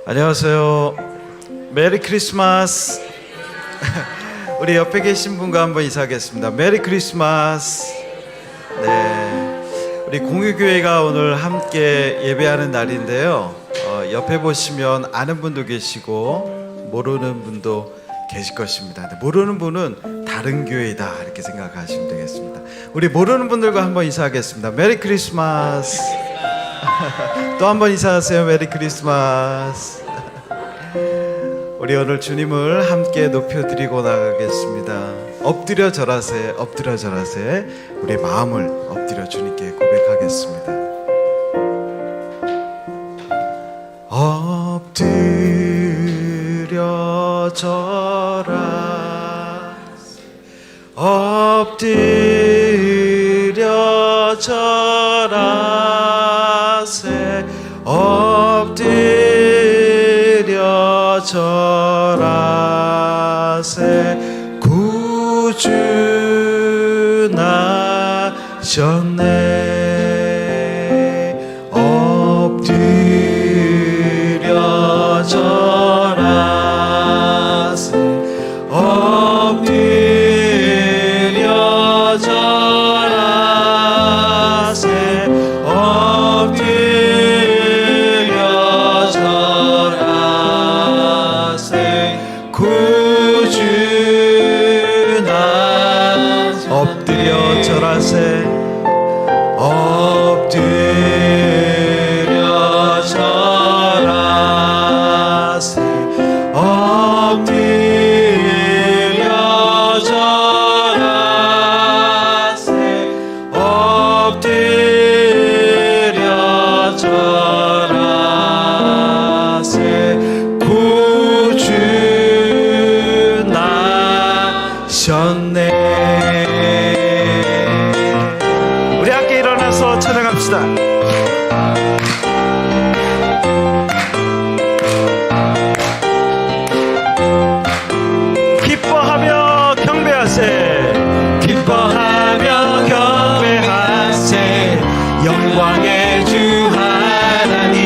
안녕하세요. 메리 크리스마스. 우리 옆에 계신 분과 한번 인사하겠습니다. 메리 크리스마스. 네, 우리 공유교회가 오늘 함께 예배하는 날인데요. 옆에 보시면 아는 분도 계시고 모르는 분도 계실 것입니다. 모르는 분은 다른 교회다 이렇게 생각하시면 되겠습니다. 우리 모르는 분들과 한번 인사하겠습니다. 메리 크리스마스. 또 한번 인사하세요. 메리 크리스마스. 우리 오늘 주님을 함께 높여드리고 나가겠습니다. 엎드려 절하세, 엎드려 절하세. 우리 마음을 엎드려 주님께 고백하겠습니다. 엎드려 절하, 엎드려 절하세, 엎드려 절하세. 구주 나셨네. 엎드려 절하세, 엎드려 절하세. 절하세 엎드려 절하세 엎드려 절하세 엎드려 절하세 구주 나셨네. 우리 함께 일어나서 찬양합시다. 기뻐하며 경배하세 기뻐하며 경배하세 영광의 주 하나님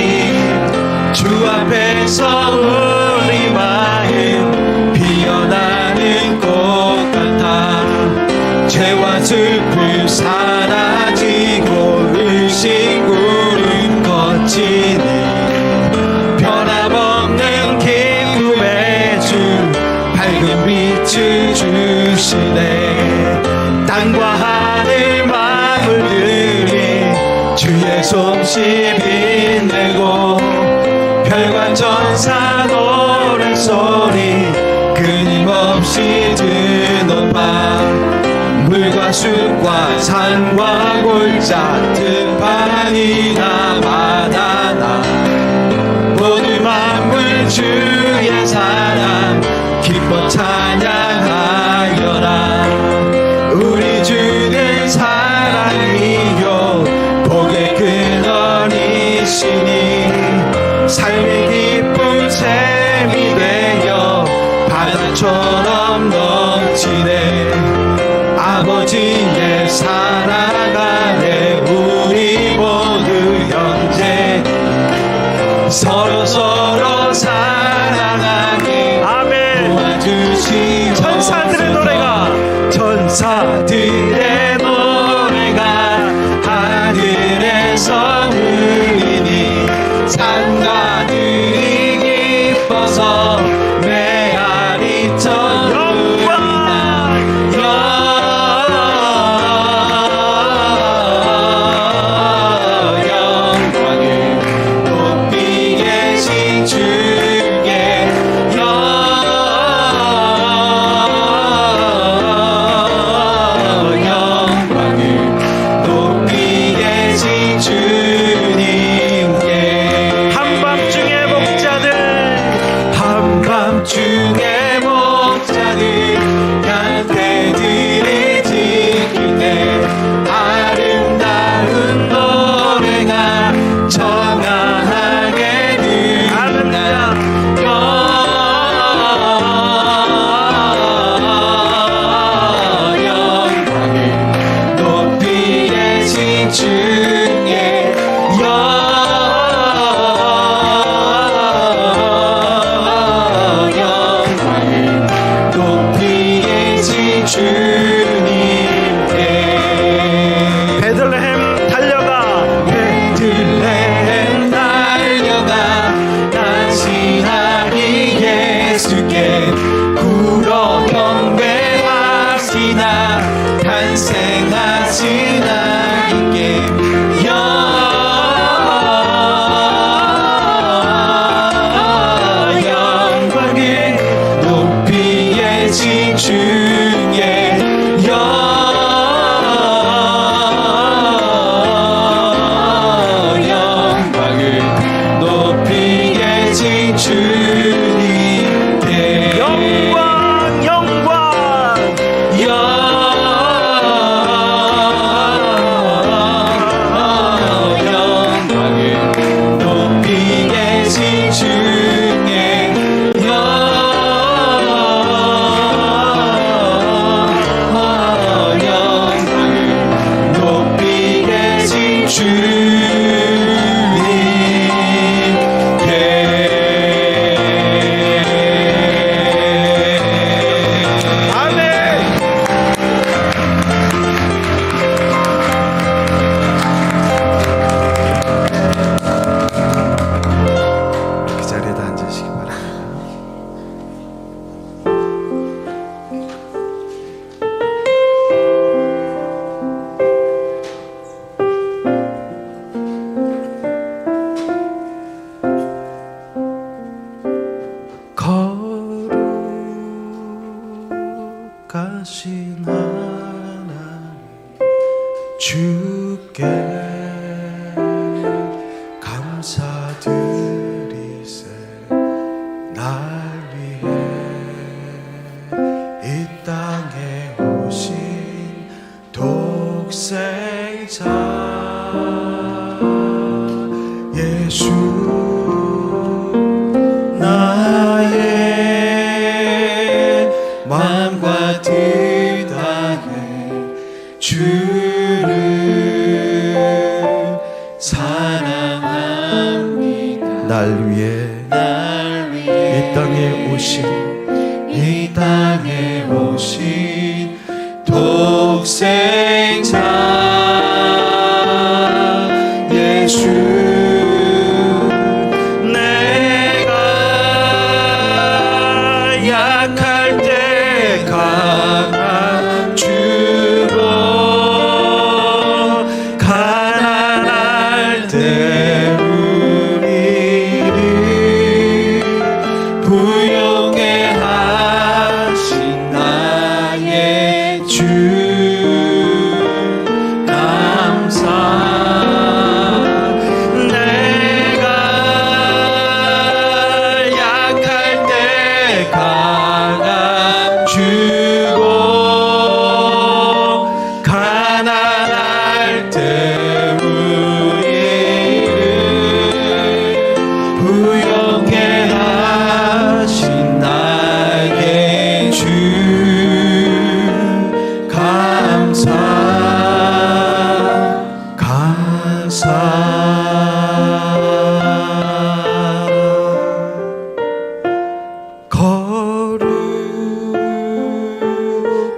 주 앞에서 우리 마음 피어나는 꽃 같아 죄와 슬픔 사라지고 의식 구름 거치니 변함없는 기쁨의 주 밝은 빛을 주시네. 땅과 하늘 만물들이 주의 솜씨 빛내고 별과 천사 노래소리 끊임없이 드는 밤 물과 숲과 산과 골짜 들판이나 바다나 모든 만물 주의 사랑 기뻐 찬양하여라. 우리 주는 사랑이요 복의 근원이시니 삶의 기쁨 샘이 되어 바다처럼 넘치네. 아버지의 사랑 안에 우리 모두 형제 서로 사랑하니 아멘. 도와주시오. 천사들의 노래가 하늘에서 울리니 산가들이 기뻐서 메아리 터르나 영광을 높이 계신 주께 영광을 높이 계신 주님께. 한밤중에 목자들 양떼들이 지키네. 아름다운 노래가 청아하게 들리나 영광을 높이 계신 주께 영광을 높이 계신 주님께. 베들레헴 달려가 난신하니 예수께 굴어 경배하시나 탄생하신 아기께 영광을 높이 계신 주께 영광을 높이 계신 주님께 영광 영광을 높이 계신 주께 영광을 높이 계신 주님께. 아멘. 그 자리에다 앉으시기 바랍니다. 주께 감사드리세. 날 위해 이 땅에 오신 독생자 예수, 나의 마음과 뜻 다해 주를 사랑합니다. 날 위해 이 땅에 오신 독생자 예수, 내가 약할 때 강한 주로, 가난할 때 우리를 부용해 하신 나의 주 감사. 내가 약할 때 강함 주고, 가난할 때 우리를 부용해 하신 나의 주 감사.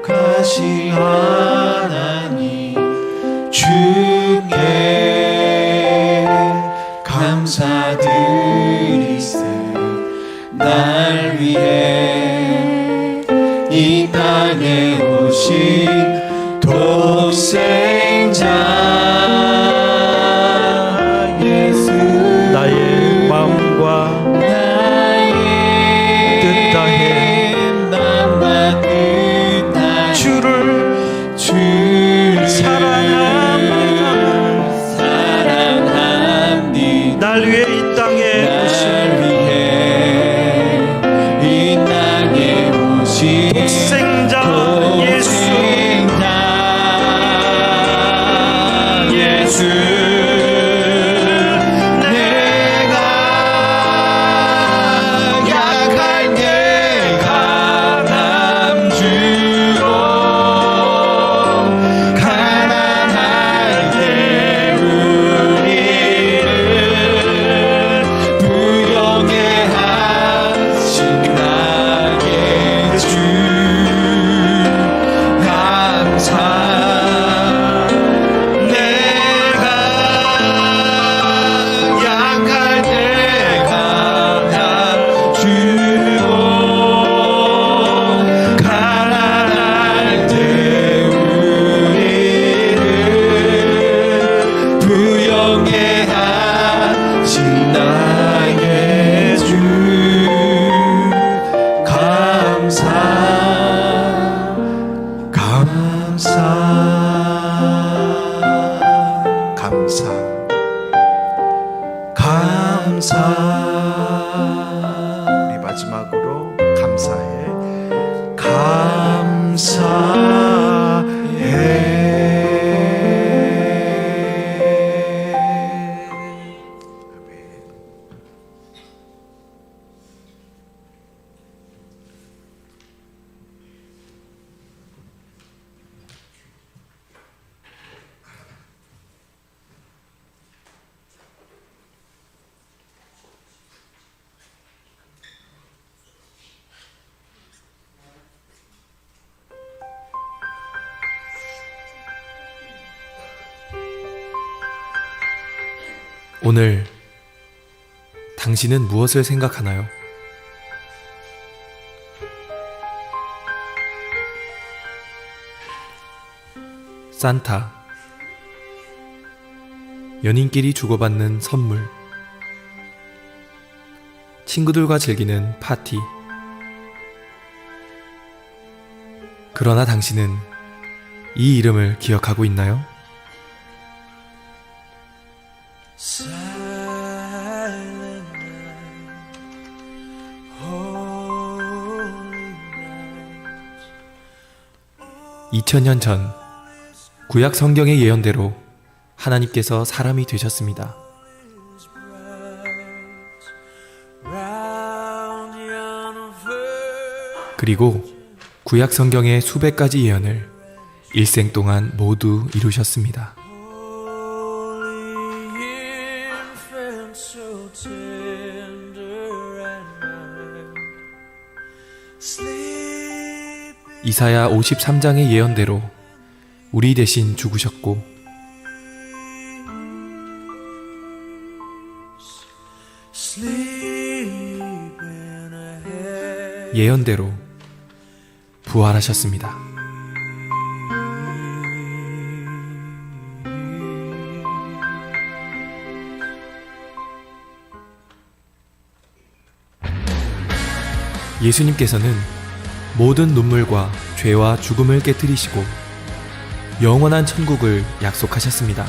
거룩하신 하나님 주께 감사드리세. 날 위해 이 땅에 오신 독생자 예수, 나의 마음과 뜻 다해 주를 사랑합니다. 날 위해 이 땅에 오신 독생자 예수, 내가 약할 때 강함 주로, 가난할 때 우리를 부용해 하신 나의 주 감사. 우리 마지막으로 감사해. 오늘 당신은 무엇을 생각하나요? 산타, 연인끼리 주고받는 선물, 친구들과 즐기는 파티. 그러나 당신은 이 이름을 기억하고 있나요? Silent night, holy night. 2000년 전 구약 성경의 예언대로 하나님께서 사람이 되셨습니다. Round yon verge, 그리고 구약 성경의 수백 가지 예언을 일생 동안 모두 이루셨습니다. holy infant, so tender and mild. Sleep 이사야 53장의 예언대로 우리 대신 죽으셨고 sleep in a head. 예언대로 부활하셨습니다. 예수님께서는 모든 눈물과 죄와 죽음을 깨뜨리시고 영원한 천국을 약속하셨습니다.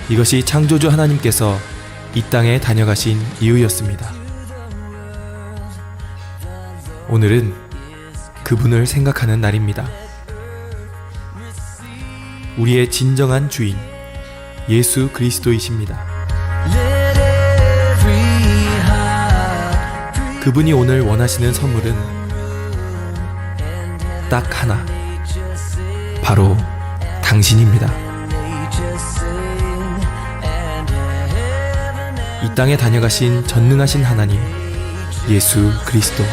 이것이 창조주 하나님께서 이 땅에 다녀가신 이유였습니다. 오늘은 그분을 생각하는 날입니다. 우리의 진정한 주인 예수 그리스도이십니다. Let every heart 그분이 오늘 원하시는 선물은 딱 하나, 바로 당신입니다. 이 땅에 다녀가신 전능하신 하나님 예수 그리스도,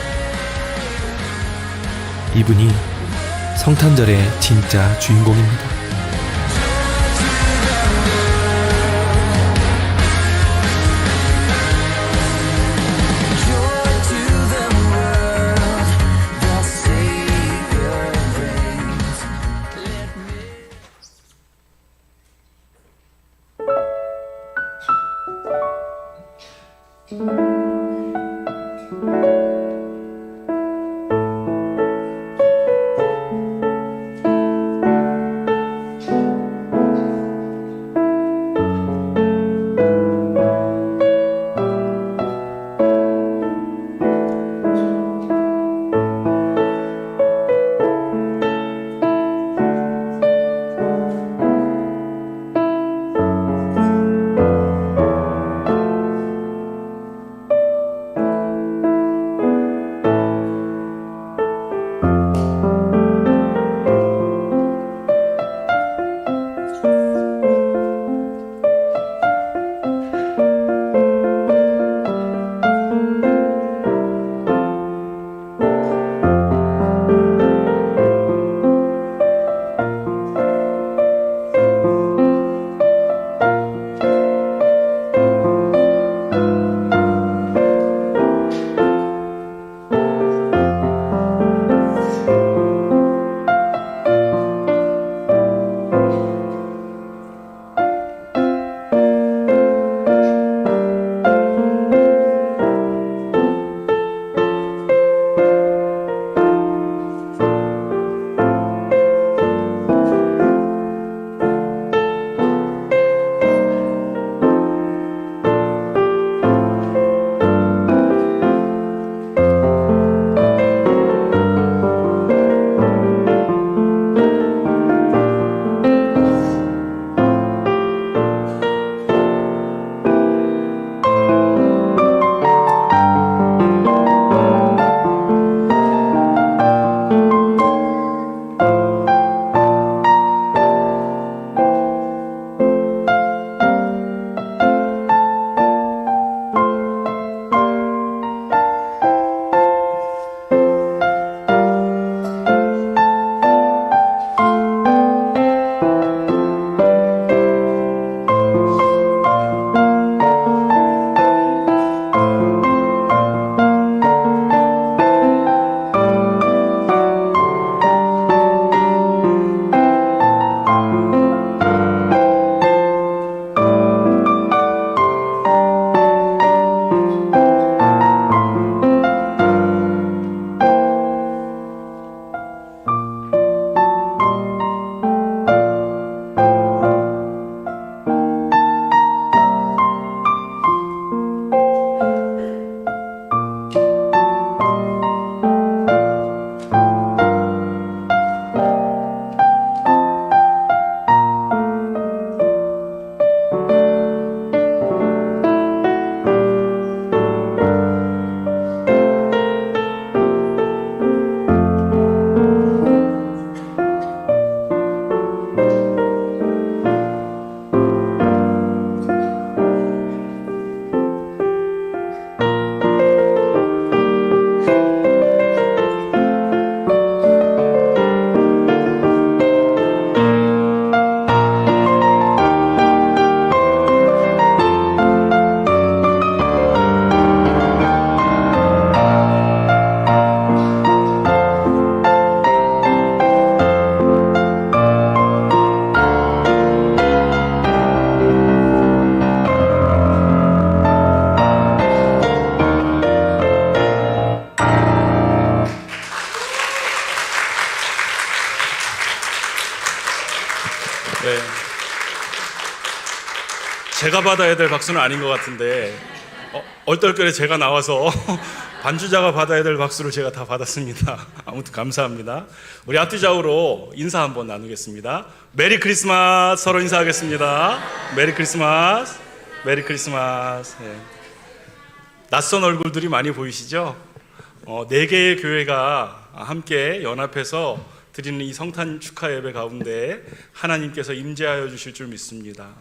이분이 성탄절의 진짜 주인공입니다. 제가 받아야 될 박수는 아닌 것 같은데 얼떨결에 제가 나와서 반주자가 받아야 될 박수를 제가 다 받았습니다. 아무튼 감사합니다. 우리 앞뒤좌우로 인사 한번 나누겠습니다. 메리 크리스마스. 서로 인사하겠습니다. 메리 크리스마스. 메리 크리스마스. 네. 낯선 얼굴들이 많이 보이시죠? 4개의 교회가 함께 연합해서 드리는 이 성탄 축하 예배 가운데 하나님께서 임재하여 주실 줄 믿습니다.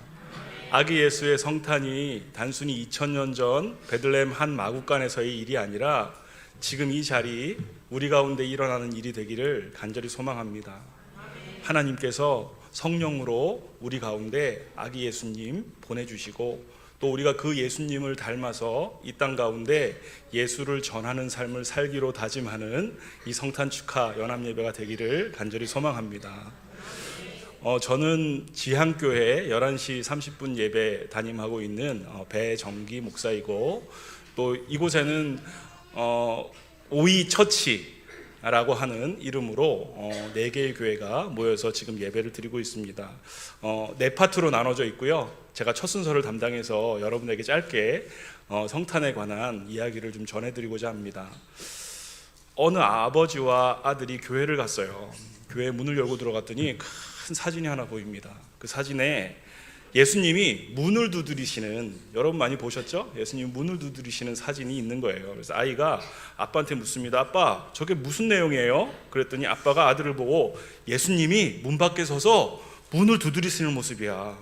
아기 예수의 성탄이 단순히 2000년 전 베들레헴 한 마구간에서의 일이 아니라 지금 이 자리 우리 가운데 일어나는 일이 되기를 간절히 소망합니다. 하나님께서 성령으로 우리 가운데 아기 예수님 보내주시고 또 우리가 그 예수님을 닮아서 이 땅 가운데 예수를 전하는 삶을 살기로 다짐하는 이 성탄 축하 연합예배가 되기를 간절히 소망합니다. 저는 지향교회 11시 30분 예배 담임하고 있는 배정기 목사이고 또 이곳에는 오이 처치라고 하는 이름으로 4개의 교회가 모여서 지금 예배를 드리고 있습니다. 4파트로 나눠져 있고요. 제가 첫 순서를 담당해서 여러분에게 짧게 성탄에 관한 이야기를 좀 전해드리고자 합니다. 어느 아버지와 아들이 교회를 갔어요. 교회 문을 열고 들어갔더니 큰 사진이 하나 보입니다. 그 사진에 예수님이 문을 두드리시는, 여러분 많이 보셨죠? 예수님이 문을 두드리시는 사진이 있는 거예요. 그래서 아이가 아빠한테 묻습니다. 아빠, 저게 무슨 내용이에요? 그랬더니 아빠가 아들을 보고 예수님이 문 밖에 서서 문을 두드리시는 모습이야.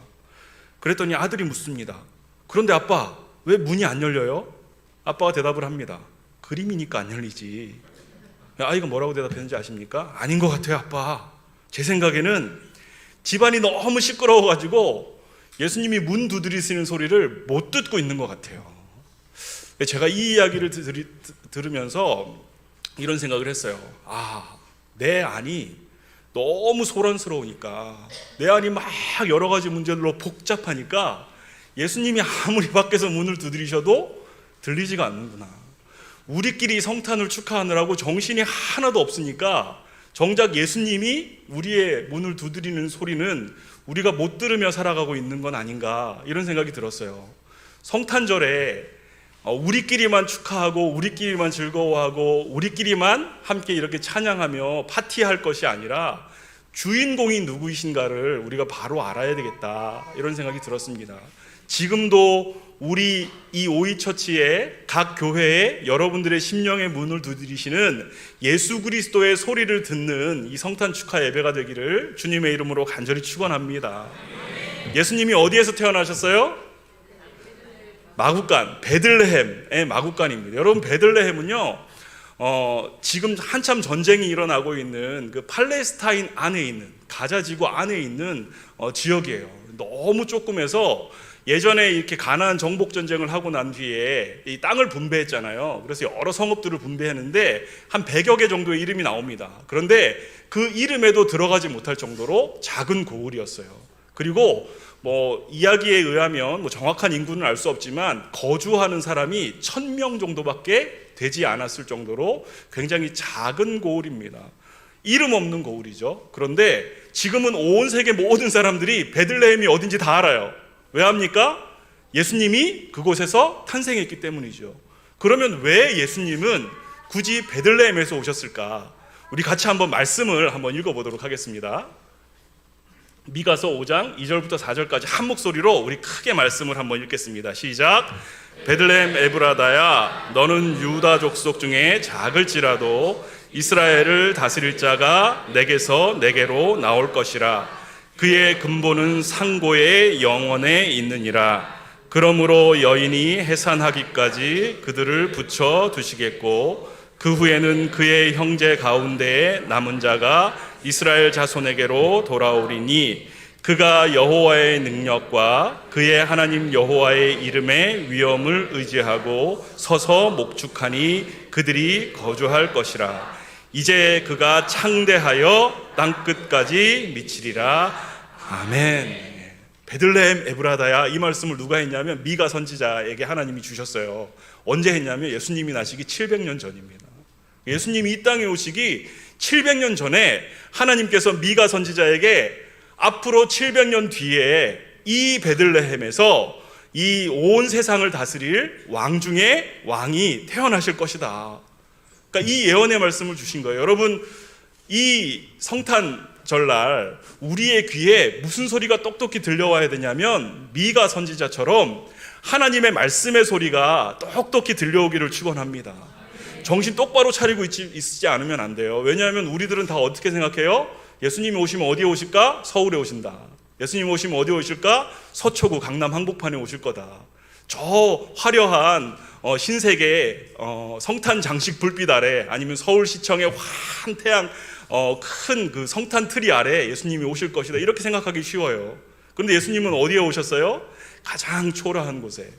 그랬더니 아들이 묻습니다. 그런데 아빠, 왜 문이 안 열려요? 아빠가 대답을 합니다. 그림이니까 안 열리지. 아이가 뭐라고 대답했는지 아십니까? 아닌 것 같아요, 아빠. 제 생각에는 집안이 너무 시끄러워가지고 예수님이 문 두드리시는 소리를 못 듣고 있는 것 같아요. 제가 이 이야기를 들으면서 이런 생각을 했어요. 내 안이 너무 소란스러우니까, 내 안이 막 여러 가지 문제들로 복잡하니까 예수님이 아무리 밖에서 문을 두드리셔도 들리지가 않는구나. 우리끼리 성탄을 축하하느라고 정신이 하나도 없으니까 정작 예수님이 우리의 문을 두드리는 소리는 우리가 못 들으며 살아가고 있는 건 아닌가, 이런 생각이 들었어요. 성탄절에 우리끼리만 축하하고 우리끼리만 즐거워하고 우리끼리만 함께 이렇게 찬양하며 파티할 것이 아니라 주인공이 누구이신가를 우리가 바로 알아야 되겠다, 이런 생각이 들었습니다. 지금도 우리 이 오이처치의 각 교회에 여러분들의 심령의 문을 두드리시는 예수 그리스도의 소리를 듣는 이 성탄 축하 예배가 되기를 주님의 이름으로 간절히 축원합니다. 예수님이 어디에서 태어나셨어요? 마구간, 베들레헴의 마구간입니다. 여러분, 베들레헴은요, 지금 한참 전쟁이 일어나고 있는 그 팔레스타인 안에 있는, 가자 지구 안에 있는 지역이에요. 너무 조그매서 예전에 이렇게 가나안 정복 전쟁을 하고 난 뒤에 이 땅을 분배했잖아요. 그래서 여러 성읍들을 분배했는데 한 100여 개 정도의 이름이 나옵니다. 그런데 그 이름에도 들어가지 못할 정도로 작은 고을이었어요. 그리고 이야기에 의하면 정확한 인구는 알 수 없지만 거주하는 사람이 1000명 정도밖에 되지 않았을 정도로 굉장히 작은 고을입니다. 이름 없는 고을이죠. 그런데 지금은 온 세계 모든 사람들이 베들레헴이 어딘지 다 알아요. 왜 합니까? 예수님이 그곳에서 탄생했기 때문이죠. 그러면 왜 예수님은 굳이 베들레헴에서 오셨을까? 우리 같이 한번 말씀을 한번 읽어보도록 하겠습니다. 미가서 5장 2절부터 4절까지 한 목소리로 우리 크게 말씀을 한번 읽겠습니다. 시작. 베들레헴 에브라다야, 너는 유다 족속 중에 작을지라도 이스라엘을 다스릴 자가 내게서 내게로 나올 것이라. 그의 근본은 상고의 영원에 있느니라. 그러므로 여인이 해산하기까지 그들을 붙여 두시겠고 그 후에는 그의 형제 가운데에 남은 자가 이스라엘 자손에게로 돌아오리니 그가 여호와의 능력과 그의 하나님 여호와의 이름의 위엄을 의지하고 서서 목축하니 그들이 거주할 것이라. 이제 그가 창대하여 땅끝까지 미치리라. 아멘. 베들레헴 에브라다야, 이 말씀을 누가 했냐면 미가 선지자에게 하나님이 주셨어요. 언제 했냐면 예수님이 나시기 700년 전입니다. 예수님이 이 땅에 오시기 700년 전에 하나님께서 미가 선지자에게 앞으로 700년 뒤에 이 베들레헴에서 이 온 세상을 다스릴 왕 중에 왕이 태어나실 것이다. 그러니까 이 예언의 말씀을 주신 거예요. 여러분, 이 성탄 절날 우리의 귀에 무슨 소리가 똑똑히 들려와야 되냐면 미가 선지자처럼 하나님의 말씀의 소리가 똑똑히 들려오기를 축원합니다. 정신 똑바로 차리고 있지 않으면 안 돼요. 왜냐하면 우리들은 다 어떻게 생각해요? 예수님이 오시면 어디에 오실까? 서울에 오신다. 예수님이 오시면 어디에 오실까? 서초구 강남 한복판에 오실 거다. 저 화려한 신세계 성탄 장식 불빛 아래, 아니면 서울시청의 환 태양 큰 그 성탄 트리 아래 예수님이 오실 것이다. 이렇게 생각하기 쉬워요. 그런데 예수님은 어디에 오셨어요? 가장 초라한 곳에,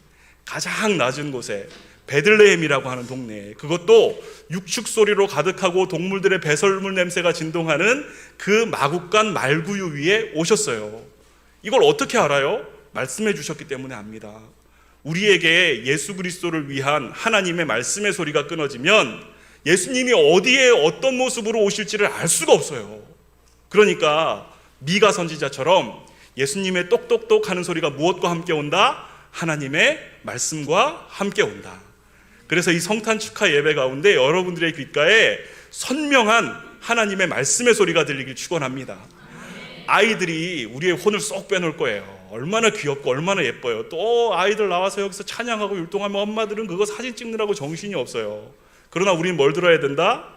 가장 낮은 곳에, 베들레헴이라고 하는 동네에, 그것도 육축 소리로 가득하고 동물들의 배설물 냄새가 진동하는 그 마국간 말구유 위에 오셨어요. 이걸 어떻게 알아요? 말씀해 주셨기 때문에 압니다. 우리에게 예수 그리스도를 위한 하나님의 말씀의 소리가 끊어지면 예수님이 어디에 어떤 모습으로 오실지를 알 수가 없어요. 그러니까 미가 선지자처럼 예수님의 똑똑똑 하는 소리가 무엇과 함께 온다? 하나님의 말씀과 함께 온다. 그래서 이 성탄 축하 예배 가운데 여러분들의 귓가에 선명한 하나님의 말씀의 소리가 들리길 축원합니다. 아이들이 우리의 혼을 쏙 빼놓을 거예요. 얼마나 귀엽고 얼마나 예뻐요. 또 아이들 나와서 여기서 찬양하고 율동하면 엄마들은 그거 사진 찍느라고 정신이 없어요. 그러나 우리는 뭘 들어야 된다?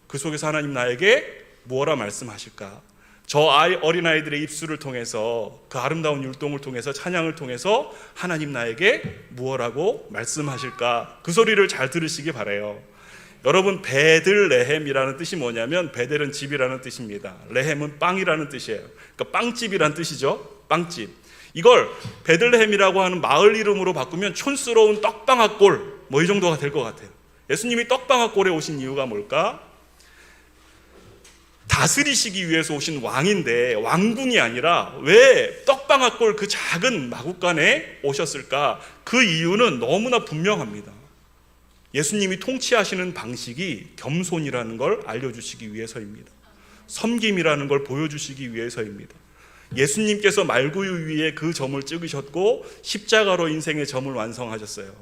그 속에서 하나님 나에게 무엇라 말씀하실까? 저 어린아이들의 입술을 통해서, 그 아름다운 율동을 통해서, 찬양을 통해서 하나님 나에게 무엇라고 말씀하실까? 그 소리를 잘 들으시기 바라요. 여러분, 베들레헴이라는 뜻이 뭐냐면, 베델은 집이라는 뜻입니다. 레헴은 빵이라는 뜻이에요. 그러니까 빵집이라는 뜻이죠. 빵집. 이걸 베들레헴이라고 하는 마을 이름으로 바꾸면 촌스러운 떡방앗골, 뭐 이 정도가 될 것 같아요. 예수님이 떡방앗골에 오신 이유가 뭘까? 다스리시기 위해서 오신 왕인데 왕궁이 아니라 왜 떡방앗골 그 작은 마국간에 오셨을까? 그 이유는 너무나 분명합니다. 예수님이 통치하시는 방식이 겸손이라는 걸 알려주시기 위해서입니다. 섬김이라는 걸 보여주시기 위해서입니다. 예수님께서 말구유 위에 그 점을 찍으셨고 십자가로 인생의 점을 완성하셨어요.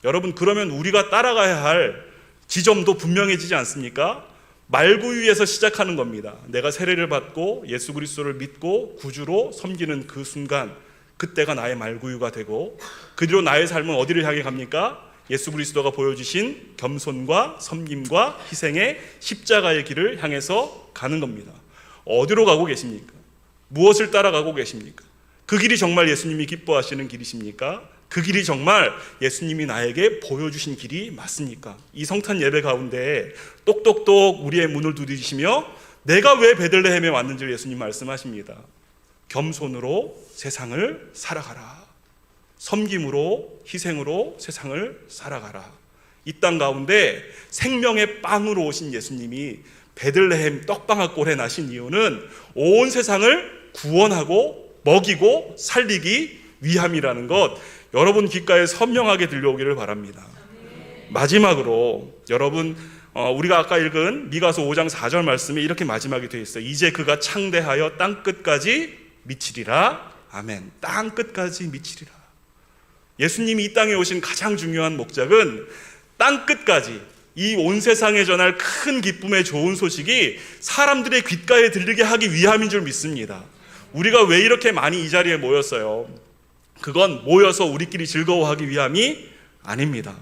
여러분, 그러면 우리가 따라가야 할 지점도 분명해지지 않습니까? 말구유에서 시작하는 겁니다. 내가 세례를 받고 예수 그리스도를 믿고 구주로 섬기는 그 순간, 그때가 나의 말구유가 되고, 그 뒤로 나의 삶은 어디를 향해 갑니까? 예수 그리스도가 보여주신 겸손과 섬김과 희생의 십자가의 길을 향해서 가는 겁니다. 어디로 가고 계십니까? 무엇을 따라가고 계십니까? 그 길이 정말 예수님이 기뻐하시는 길이십니까? 그 길이 정말 예수님이 나에게 보여주신 길이 맞습니까? 이 성탄 예배 가운데 똑똑똑 우리의 문을 두드리시며 내가 왜 베들레헴에 왔는지를 예수님 말씀하십니다. 겸손으로 세상을 살아가라. 섬김으로, 희생으로 세상을 살아가라. 이 땅 가운데 생명의 빵으로 오신 예수님이 베들레헴 떡방앗골에 나신 이유는 온 세상을 구원하고 먹이고 살리기 위함이라는 것, 여러분 귓가에 선명하게 들려오기를 바랍니다. 마지막으로 여러분, 우리가 아까 읽은 미가서 5장 4절 말씀에 이렇게 마지막에 되어 있어요. 이제 그가 창대하여 땅끝까지 미치리라. 아멘. 땅끝까지 미치리라. 예수님이 이 땅에 오신 가장 중요한 목적은 땅끝까지, 이 온 세상에 전할 큰 기쁨의 좋은 소식이 사람들의 귓가에 들리게 하기 위함인 줄 믿습니다. 우리가 왜 이렇게 많이 이 자리에 모였어요? 그건 모여서 우리끼리 즐거워하기 위함이 아닙니다.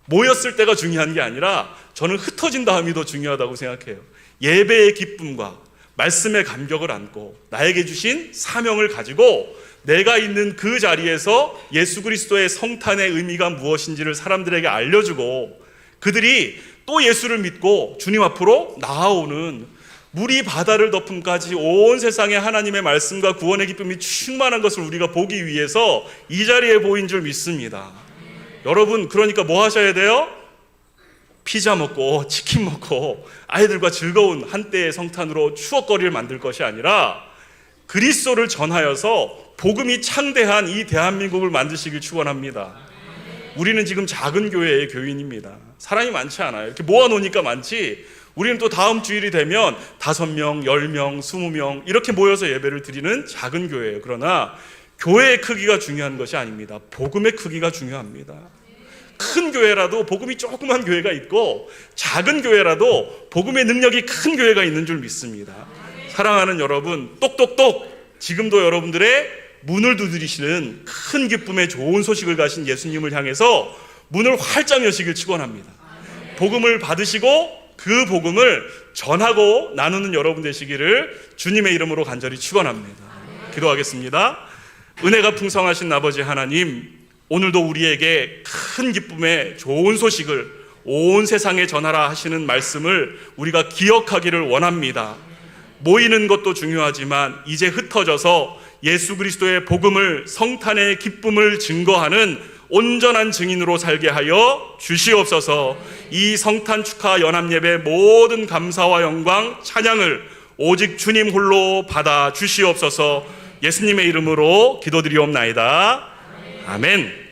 모였을 때가 중요한 게 아니라 저는 흩어진 다음이 더 중요하다고 생각해요. 예배의 기쁨과 말씀의 감격을 안고 나에게 주신 사명을 가지고 내가 있는 그 자리에서 예수 그리스도의 성탄의 의미가 무엇인지를 사람들에게 알려주고, 그들이 또 예수를 믿고 주님 앞으로 나아오는 물이 바다를 덮음까지 온 세상에 하나님의 말씀과 구원의 기쁨이 충만한 것을 우리가 보기 위해서 이 자리에 보인 줄 믿습니다. 여러분, 그러니까 뭐 하셔야 돼요? 피자 먹고 치킨 먹고 아이들과 즐거운 한때의 성탄으로 추억거리를 만들 것이 아니라 그리스도를 전하여서 복음이 창대한 이 대한민국을 만드시길 축원합니다. 우리는 지금 작은 교회의 교인입니다. 사람이 많지 않아요. 이렇게 모아놓으니까 많지, 우리는 또 다음 주일이 되면 5명, 10명, 20명 이렇게 모여서 예배를 드리는 작은 교회예요. 그러나 교회의 크기가 중요한 것이 아닙니다. 복음의 크기가 중요합니다. 큰 교회라도 복음이 조그만 교회가 있고, 작은 교회라도 복음의 능력이 큰 교회가 있는 줄 믿습니다. 사랑하는 여러분, 똑똑똑, 지금도 여러분들의 문을 두드리시는 큰 기쁨의 좋은 소식을 가신 예수님을 향해서 문을 활짝 여시길 축원합니다. 복음을 받으시고 그 복음을 전하고 나누는 여러분 되시기를 주님의 이름으로 간절히 축원합니다. 기도하겠습니다. 은혜가 풍성하신 아버지 하나님, 오늘도 우리에게 큰 기쁨의 좋은 소식을 온 세상에 전하라 하시는 말씀을 우리가 기억하기를 원합니다. 모이는 것도 중요하지만 이제 흩어져서 예수 그리스도의 복음을, 성탄의 기쁨을 증거하는 온전한 증인으로 살게 하여 주시옵소서. 이 성탄 축하 연합예배 모든 감사와 영광, 찬양을 오직 주님 홀로 받아 주시옵소서. 예수님의 이름으로 기도드리옵나이다. 아멘.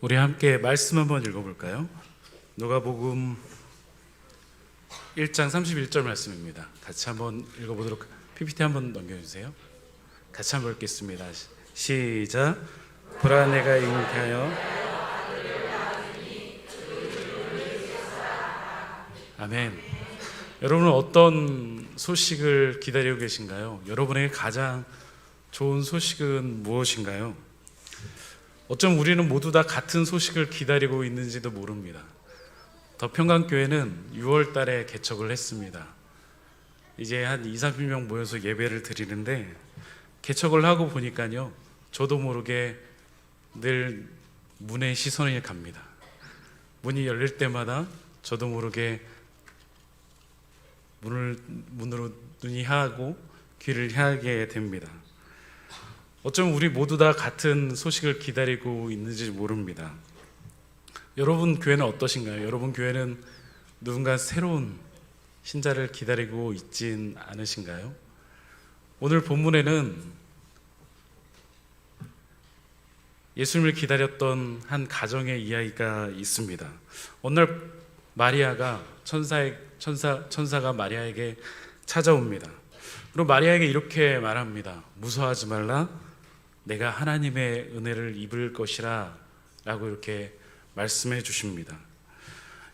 우리 함께 말씀 한번 읽어볼까요? 누가복음 1장 31절 말씀입니다. 같이 한번 읽어보도록, PPT 한번 넘겨주세요. 같이 한번 읽겠습니다. 시작. 보라 내가 잉태하여. 아멘. 여러분은 어떤 소식을 기다리고 계신가요? 여러분에게 가장 좋은 소식은 무엇인가요? 어쩜 우리는 모두 다 같은 소식을 기다리고 있는지도 모릅니다. 더 평강교회는 6월 달에 개척을 했습니다. 이제 한 20-30명 모여서 예배를 드리는데, 개척을 하고 보니까요, 저도 모르게 늘 문에 시선이 갑니다. 문이 열릴 때마다 저도 모르게 문으로 눈이 향하고 귀를 향하게 됩니다. 어쩌면 우리 모두 다 같은 소식을 기다리고 있는지 모릅니다. 여러분 교회는 어떠신가요? 여러분 교회는 누군가 새로운 신자를 기다리고 있진 않으신가요? 오늘 본문에는 예수님을 기다렸던 한 가정의 이야기가 있습니다. 어느 날 마리아가 천사가 마리아에게 찾아옵니다. 그리고 마리아에게 이렇게 말합니다. 무서워하지 말라. 내가 하나님의 은혜를 입을 것이라 라고 이렇게 말씀해 주십니다.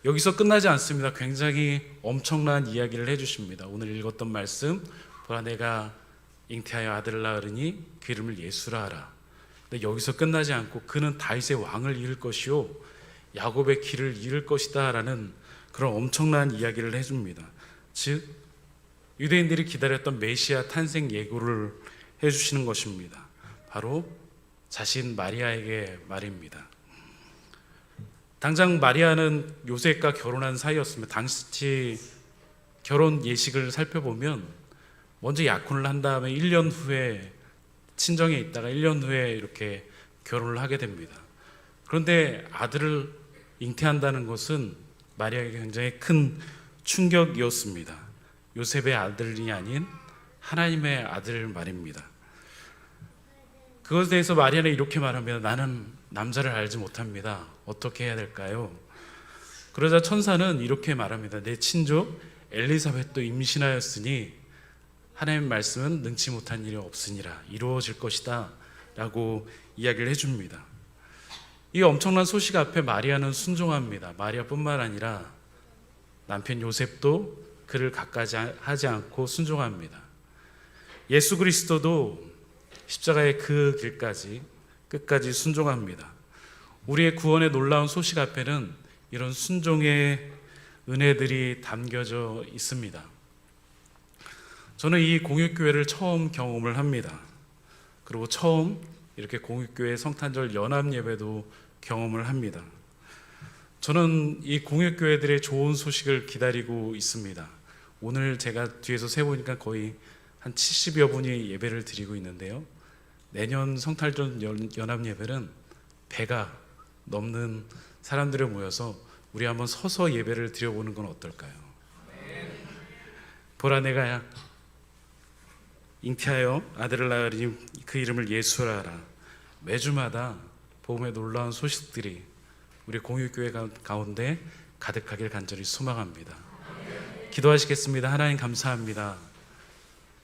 여기서 끝나지 않습니다. 굉장히 엄청난 이야기를 해주십니다. 오늘 읽었던 말씀, 보라 내가 잉태하여 아들을 낳으리니 그 이름을 예수라 하라. 근데 여기서 끝나지 않고 그는 다윗의 왕을 이을 것이요 야곱의 길을 이을 것이다 라는 그런 엄청난 이야기를 해줍니다. 즉 유대인들이 기다렸던 메시아 탄생 예고를 해주시는 것입니다. 바로 자신 마리아에게 말입니다. 당장 마리아는 요셉과 결혼한 사이였습니다. 당시 결혼 예식을 살펴보면 먼저 약혼을 한 다음에 1년 후에 친정에 있다가 1년 후에 이렇게 결혼을 하게 됩니다. 그런데 아들을 잉태한다는 것은 마리아에게 굉장히 큰 충격이었습니다. 요셉의 아들이 아닌 하나님의 아들 말입니다. 그것에 대해서 마리아는 이렇게 말합니다. 나는 남자를 알지 못합니다. 어떻게 해야 될까요? 그러자 천사는 이렇게 말합니다. 내 친족 엘리사벳도 임신하였으니 하나님의 말씀은 능치 못한 일이 없으니라 이루어질 것이다 라고 이야기를 해줍니다. 이 엄청난 소식 앞에 마리아는 순종합니다. 마리아뿐만 아니라 남편 요셉도 그를 가까이하지 않고 순종합니다. 예수 그리스도도 십자가의 그 길까지 끝까지 순종합니다. 우리의 구원의 놀라운 소식 앞에는 이런 순종의 은혜들이 담겨져 있습니다. 저는 이 공육교회를 처음 경험을 합니다. 그리고 처음 이렇게 공육교회 성탄절 연합예배도 경험을 합니다. 저는 이 공육교회들의 좋은 소식을 기다리고 있습니다. 오늘 제가 뒤에서 세보니까 거의 한 70여 분이 예배를 드리고 있는데요. 내년 성탄절 연합예배는 100가 넘는 사람들이 모여서 우리 한번 서서 예배를 드려보는 건 어떨까요? 보라 내가 잉태하여 아들을 낳으리니 그 이름을 예수라 하라. 매주마다 복음의 놀라운 소식들이 우리 공유교회 가운데 가득하길 간절히 소망합니다. 기도하시겠습니다. 하나님 감사합니다.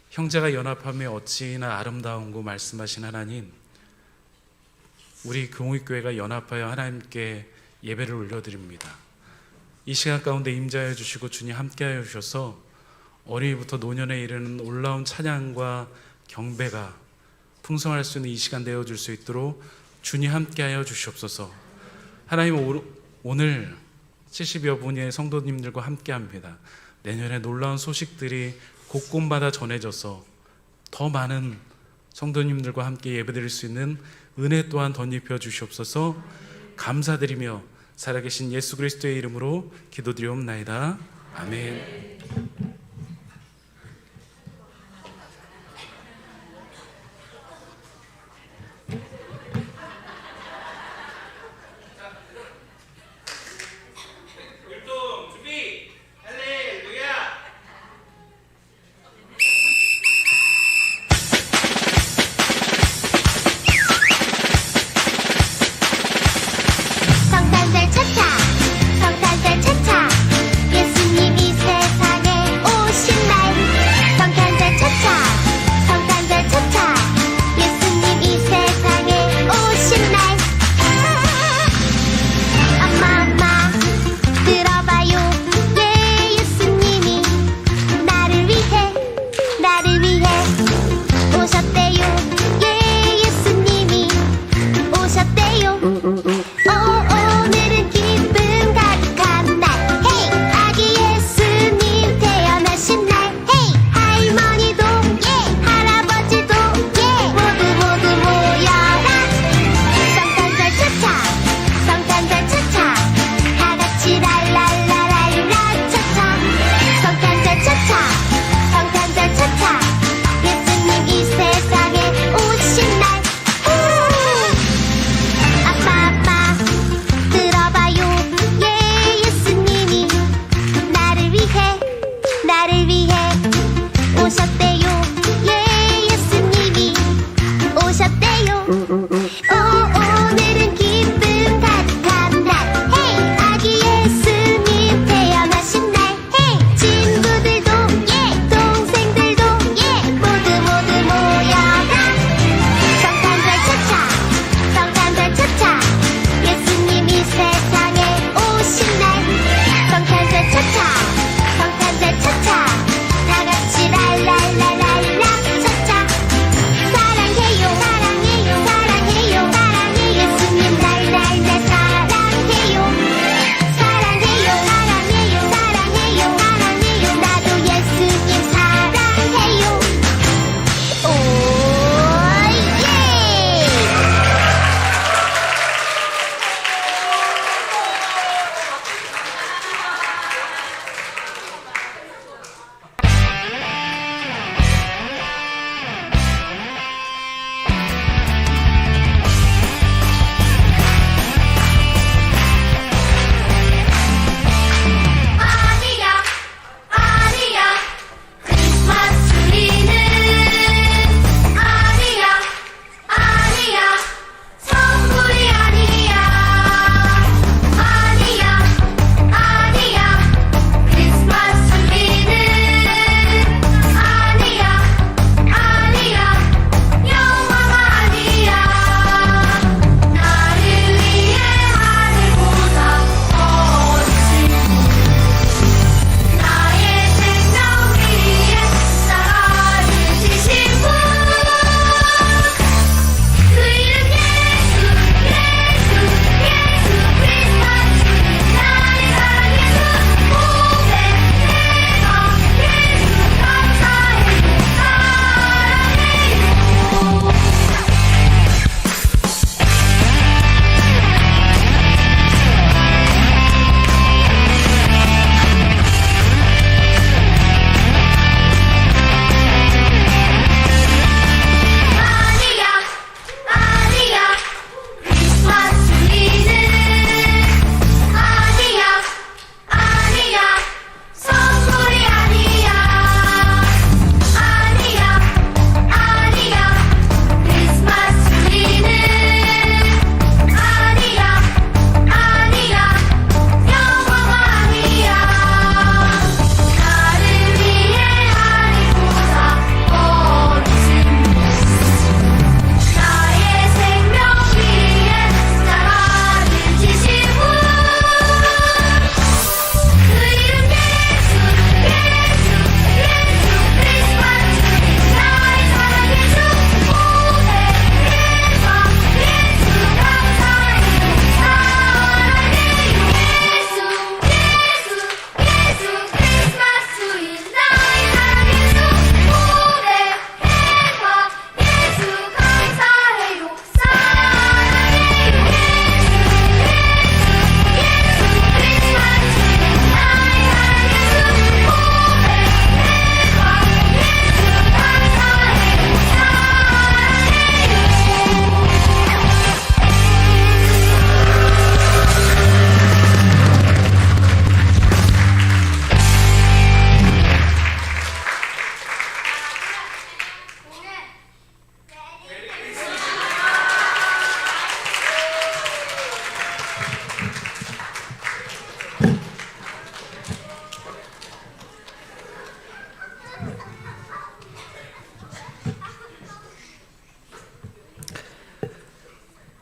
형제가 연합하며 어찌나 아름다운고 말씀하신 하나님, 우리 공익교회가 연합하여 하나님께 예배를 올려드립니다. 이 시간 가운데 임재하여 주시고 주님 함께하여 주셔서 어린이부터 노년에 이르는 놀라운 찬양과 경배가 풍성할 수 있는 이 시간 되어줄 수 있도록 주님 함께하여 주시옵소서. 하나님 오늘 70여 분의 성도님들과 함께합니다. 내년에 놀라운 소식들이 곳곳마다 전해져서 더 많은 성도님들과 함께 예배드릴 수 있는 은혜 또한 덧입혀 주시옵소서. 감사드리며 살아계신 예수 그리스도의 이름으로 기도드리옵나이다. 아멘.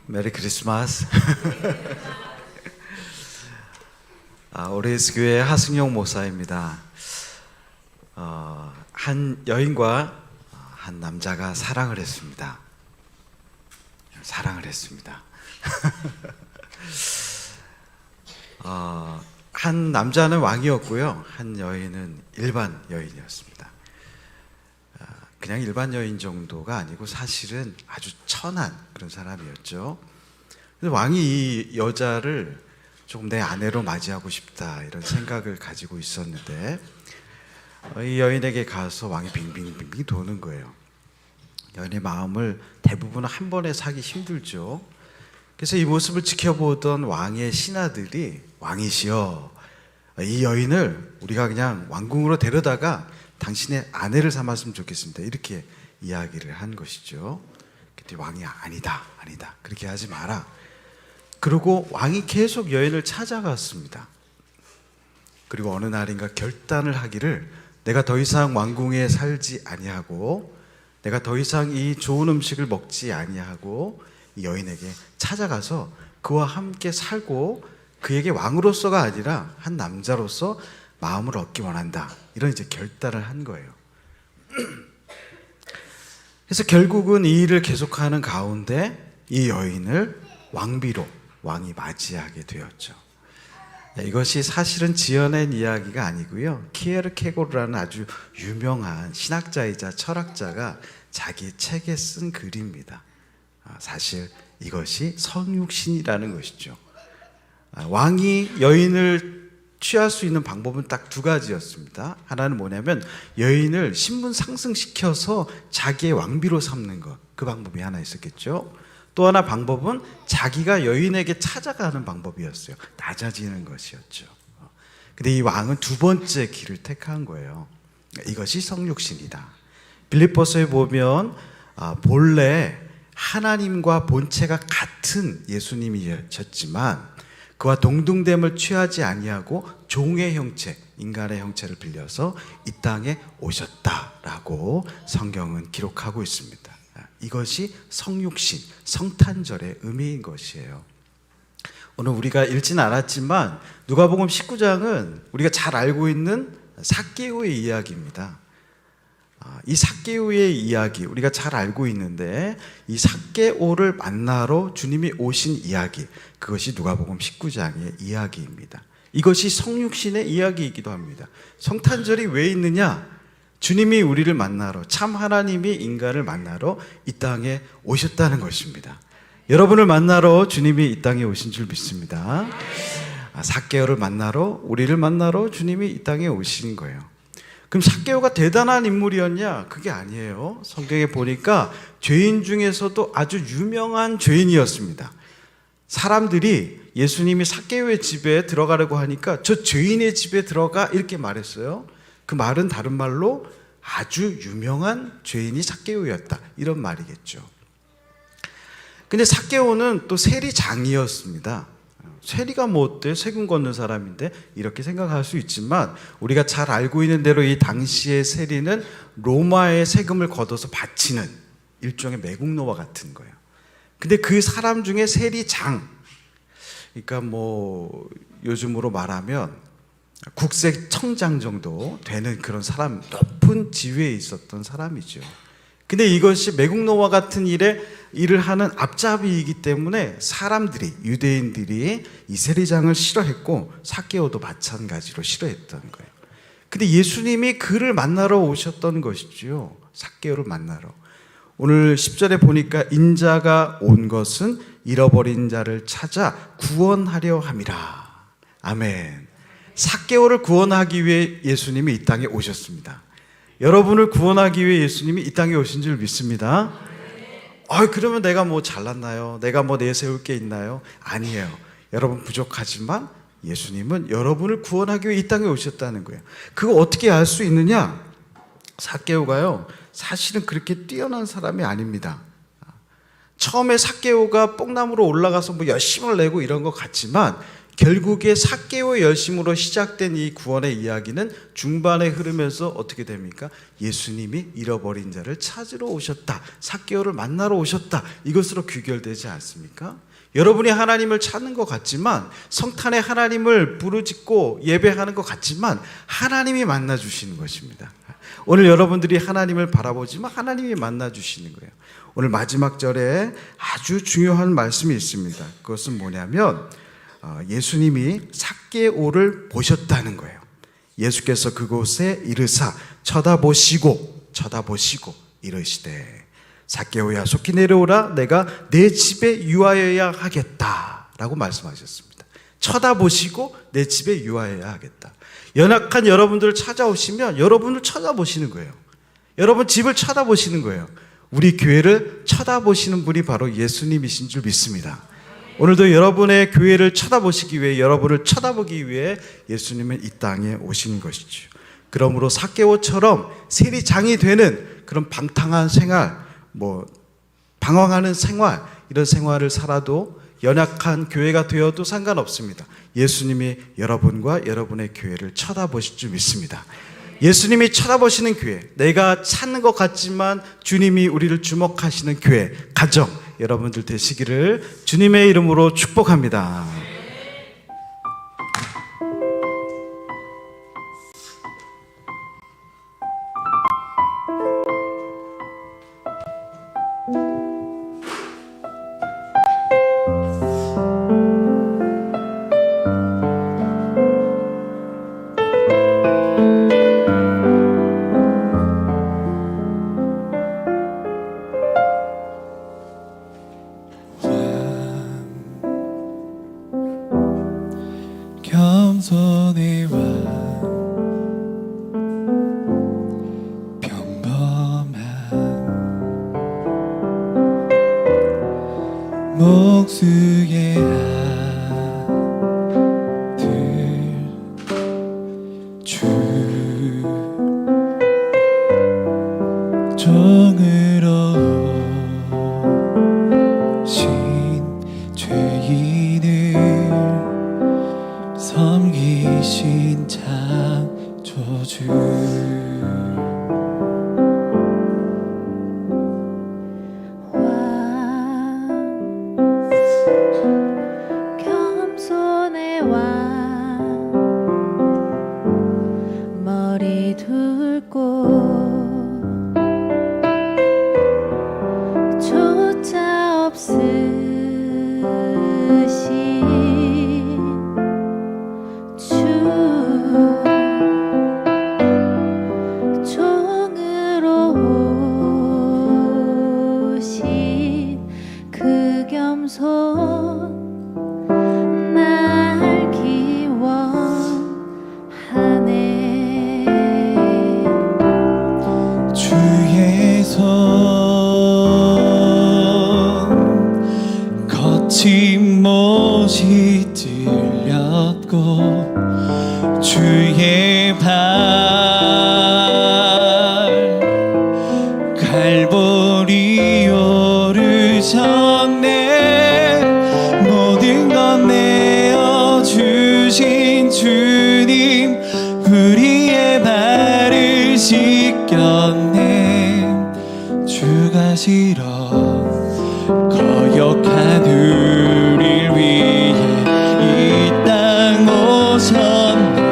메리 크리스마스. 오레이스 교회 하승용 목사입니다. 한 여인과 한 남자가 사랑을 했습니다. 한 남자는 왕이었고요, 한 여인은 일반 여인이었습니다. 그냥 일반 여인 정도가 아니고 사실은 아주 천한 그런 사람이었죠. 그래서 왕이 이 여자를 조금 내 아내로 맞이하고 싶다 이런 생각을 가지고 있었는데, 이 여인에게 가서 왕이 빙빙빙빙 도는 거예요. 여인의 마음을 대부분 한 번에 사기 힘들죠. 그래서 이 모습을 지켜보던 왕의 신하들이, 왕이시여, 이 여인을 우리가 그냥 왕궁으로 데려다가 당신의 아내를 삼았으면 좋겠습니다, 이렇게 이야기를 한 것이죠. 그때 왕이 아니다 그렇게 하지 마라. 그리고 왕이 계속 여인을 찾아갔습니다. 그리고 어느 날인가 결단을 하기를, 내가 더 이상 왕궁에 살지 아니하고 내가 더 이상 이 좋은 음식을 먹지 아니하고 이 여인에게 찾아가서 그와 함께 살고 그에게 왕으로서가 아니라 한 남자로서 마음을 얻기 원한다, 이런 이제 결단을 한 거예요. 그래서 결국은 이 일을 계속하는 가운데 이 여인을 왕비로 왕이 맞이하게 되었죠. 이것이 사실은 지어낸 이야기가 아니고요, 키에르케고르라는 아주 유명한 신학자이자 철학자가 자기 책에 쓴 글입니다. 사실 이것이 성육신이라는 것이죠. 왕이 여인을 취할 수 있는 방법은 딱 두 가지였습니다. 하나는 뭐냐면 여인을 신분 상승시켜서 자기의 왕비로 삼는 것, 그 방법이 하나 있었겠죠. 또 하나 방법은 자기가 여인에게 찾아가는 방법이었어요. 낮아지는 것이었죠. 근데 이 왕은 두 번째 길을 택한 거예요. 이것이 성육신이다. 빌립보서에 보면 본래 하나님과 본체가 같은 예수님이셨지만 그와 동등됨을 취하지 아니하고 종의 형체, 인간의 형체를 빌려서 이 땅에 오셨다라고 성경은 기록하고 있습니다. 이것이 성육신, 성탄절의 의미인 것이에요. 오늘 우리가 읽지는 않았지만 누가복음 19장은 우리가 잘 알고 있는 삭개오의 이야기입니다. 이 삭개오의 이야기 우리가 잘 알고 있는데, 이 삭개오를 만나러 주님이 오신 이야기, 그것이 누가복음 19장의 이야기입니다. 이것이 성육신의 이야기이기도 합니다. 성탄절이 왜 있느냐? 주님이 우리를 만나러, 참 하나님이 인간을 만나러 이 땅에 오셨다는 것입니다. 여러분을 만나러 주님이 이 땅에 오신 줄 믿습니다. 삭개오를 만나러, 우리를 만나러 주님이 이 땅에 오신 거예요. 그럼 삭개오가 대단한 인물이었냐? 그게 아니에요. 성경에 보니까 죄인 중에서도 아주 유명한 죄인이었습니다. 사람들이 예수님이 삭개오의 집에 들어가려고 하니까 저 죄인의 집에 들어가, 이렇게 말했어요. 그 말은 다른 말로 아주 유명한 죄인이 삭개오였다, 이런 말이겠죠. 근데 삭개오는 또 세리장이었습니다. 세리가 뭐 어때? 세금 걷는 사람인데, 이렇게 생각할 수 있지만 우리가 잘 알고 있는 대로 이 당시의 세리는 로마의 세금을 걷어서 바치는 일종의 매국노와 같은 거예요. 근데 그 사람 중에 세리장, 그러니까 뭐 요즘으로 말하면 국세청장 정도 되는 그런 사람, 높은 지위에 있었던 사람이죠. 근데 이것이 매국노와 같은 일을 하는 앞잡이이기 때문에 사람들이, 유대인들이 이 세리장을 싫어했고 삭개오도 마찬가지로 싫어했던 거예요. 근데 예수님이 그를 만나러 오셨던 것이죠. 삭개오를 만나러. 오늘 10절에 보니까 인자가 온 것은 잃어버린 자를 찾아 구원하려 함이라. 아멘. 삭개오를 구원하기 위해 예수님이 이 땅에 오셨습니다. 여러분을 구원하기 위해 예수님이 이 땅에 오신 줄 믿습니다. 그러면 내가 뭐 잘났나요? 내가 뭐 내세울 게 있나요? 아니에요. 여러분 부족하지만 예수님은 여러분을 구원하기 위해 이 땅에 오셨다는 거예요. 그거 어떻게 알 수 있느냐? 삭개오가요, 사실은 그렇게 뛰어난 사람이 아닙니다. 처음에 삭개오가 뽕나무로 올라가서 뭐 열심을 내고 이런 것 같지만 결국에 삭개오의 열심으로 시작된 이 구원의 이야기는 중반에 흐르면서 어떻게 됩니까? 예수님이 잃어버린 자를 찾으러 오셨다, 삭개오를 만나러 오셨다, 이것으로 귀결되지 않습니까? 여러분이 하나님을 찾는 것 같지만, 성탄에 하나님을 부르짖고 예배하는 것 같지만 하나님이 만나 주시는 것입니다. 오늘 여러분들이 하나님을 바라보지만 하나님이 만나 주시는 거예요. 오늘 마지막 절에 아주 중요한 말씀이 있습니다. 그것은 뭐냐면 예수님이 삭개오를 보셨다는 거예요. 예수께서 그곳에 이르사 쳐다보시고 이르시되 삭개오야 속히 내려오라, 내가 내 집에 유하여야 하겠다 라고 말씀하셨습니다. 쳐다보시고 내 집에 유하여야 하겠다. 연약한 여러분들을 찾아오시면 여러분을 쳐다보시는 거예요. 여러분 집을 쳐다보시는 거예요. 우리 교회를 쳐다보시는 분이 바로 예수님이신 줄 믿습니다. 오늘도 여러분의 교회를 쳐다보시기 위해, 여러분을 쳐다보기 위해 예수님은 이 땅에 오신 것이죠. 그러므로 삭개오처럼 세리장이 되는 그런 방탕한 생활, 방황하는 생활, 이런 생활을 살아도, 연약한 교회가 되어도 상관없습니다. 예수님이 여러분과 여러분의 교회를 쳐다보실 줄 믿습니다. 예수님이 쳐다보시는 교회, 내가 찾는 것 같지만 주님이 우리를 주목하시는 교회, 가정, 여러분들 되시기를 주님의 이름으로 축복합니다. 겸손히 와 평범한 목수의 아들 주 종으로 오신 죄인을 섬기신 창조주 겸손의 왕 머리 둘고 조차 없으신 주 종으로 오신 그 겸손 날 기원하네. 주의 손 거친 못이 찔렸고 주의 발 갈보리 오르셨네. 모든 것 내어주신 주님 우리의 발을 씻겼네. 주가 싫어 거역한 우릴 위해 이 땅 오셨네.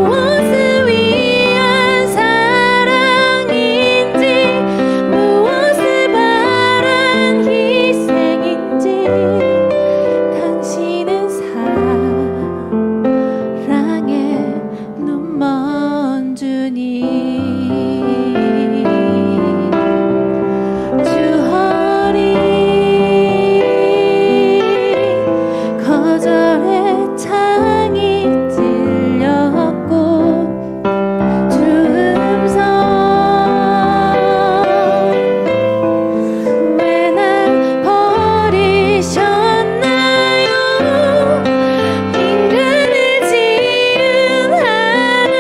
무엇을 위한 사랑인지 무엇을 바란 희생인지 당신은 사랑의 눈먼 주님. 주 허리 거절의 창이 찔렸고 주 음성 왜 날 버리셨나요? 인간을 지은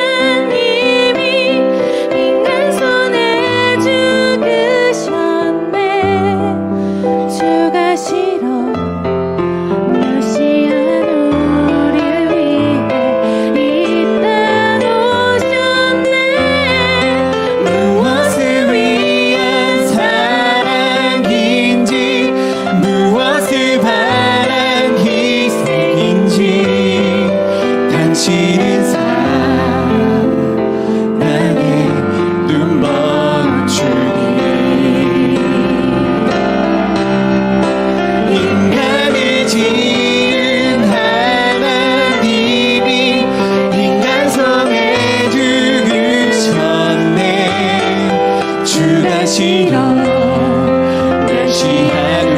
하나님이 주시러 메시아를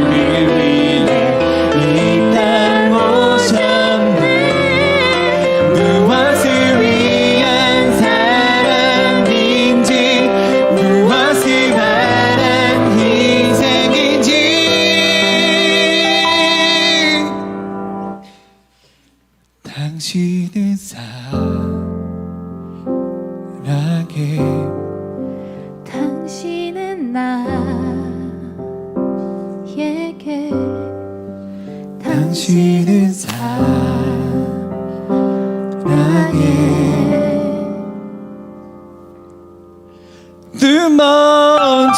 위해 이 땅 오셨네. 무엇을 위한 사랑인지 무엇을 바란 희생인지 당신은 사랑해. 당신은 나에게 당신은 사랑해. 눈먼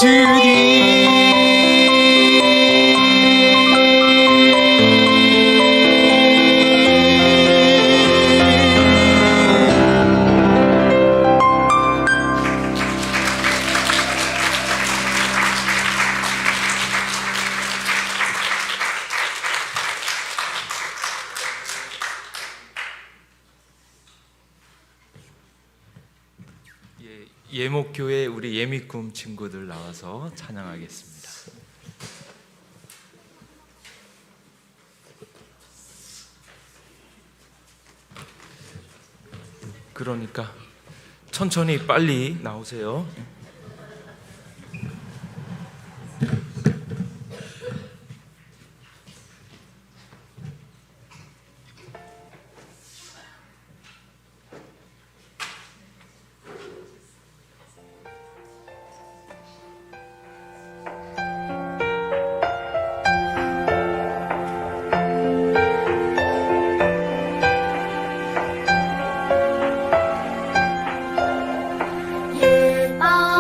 예목교회 우리 예미꿈 친구들 나와서 찬양하겠습니다. 그러니까 천천히 빨리 나오세요. 예뻐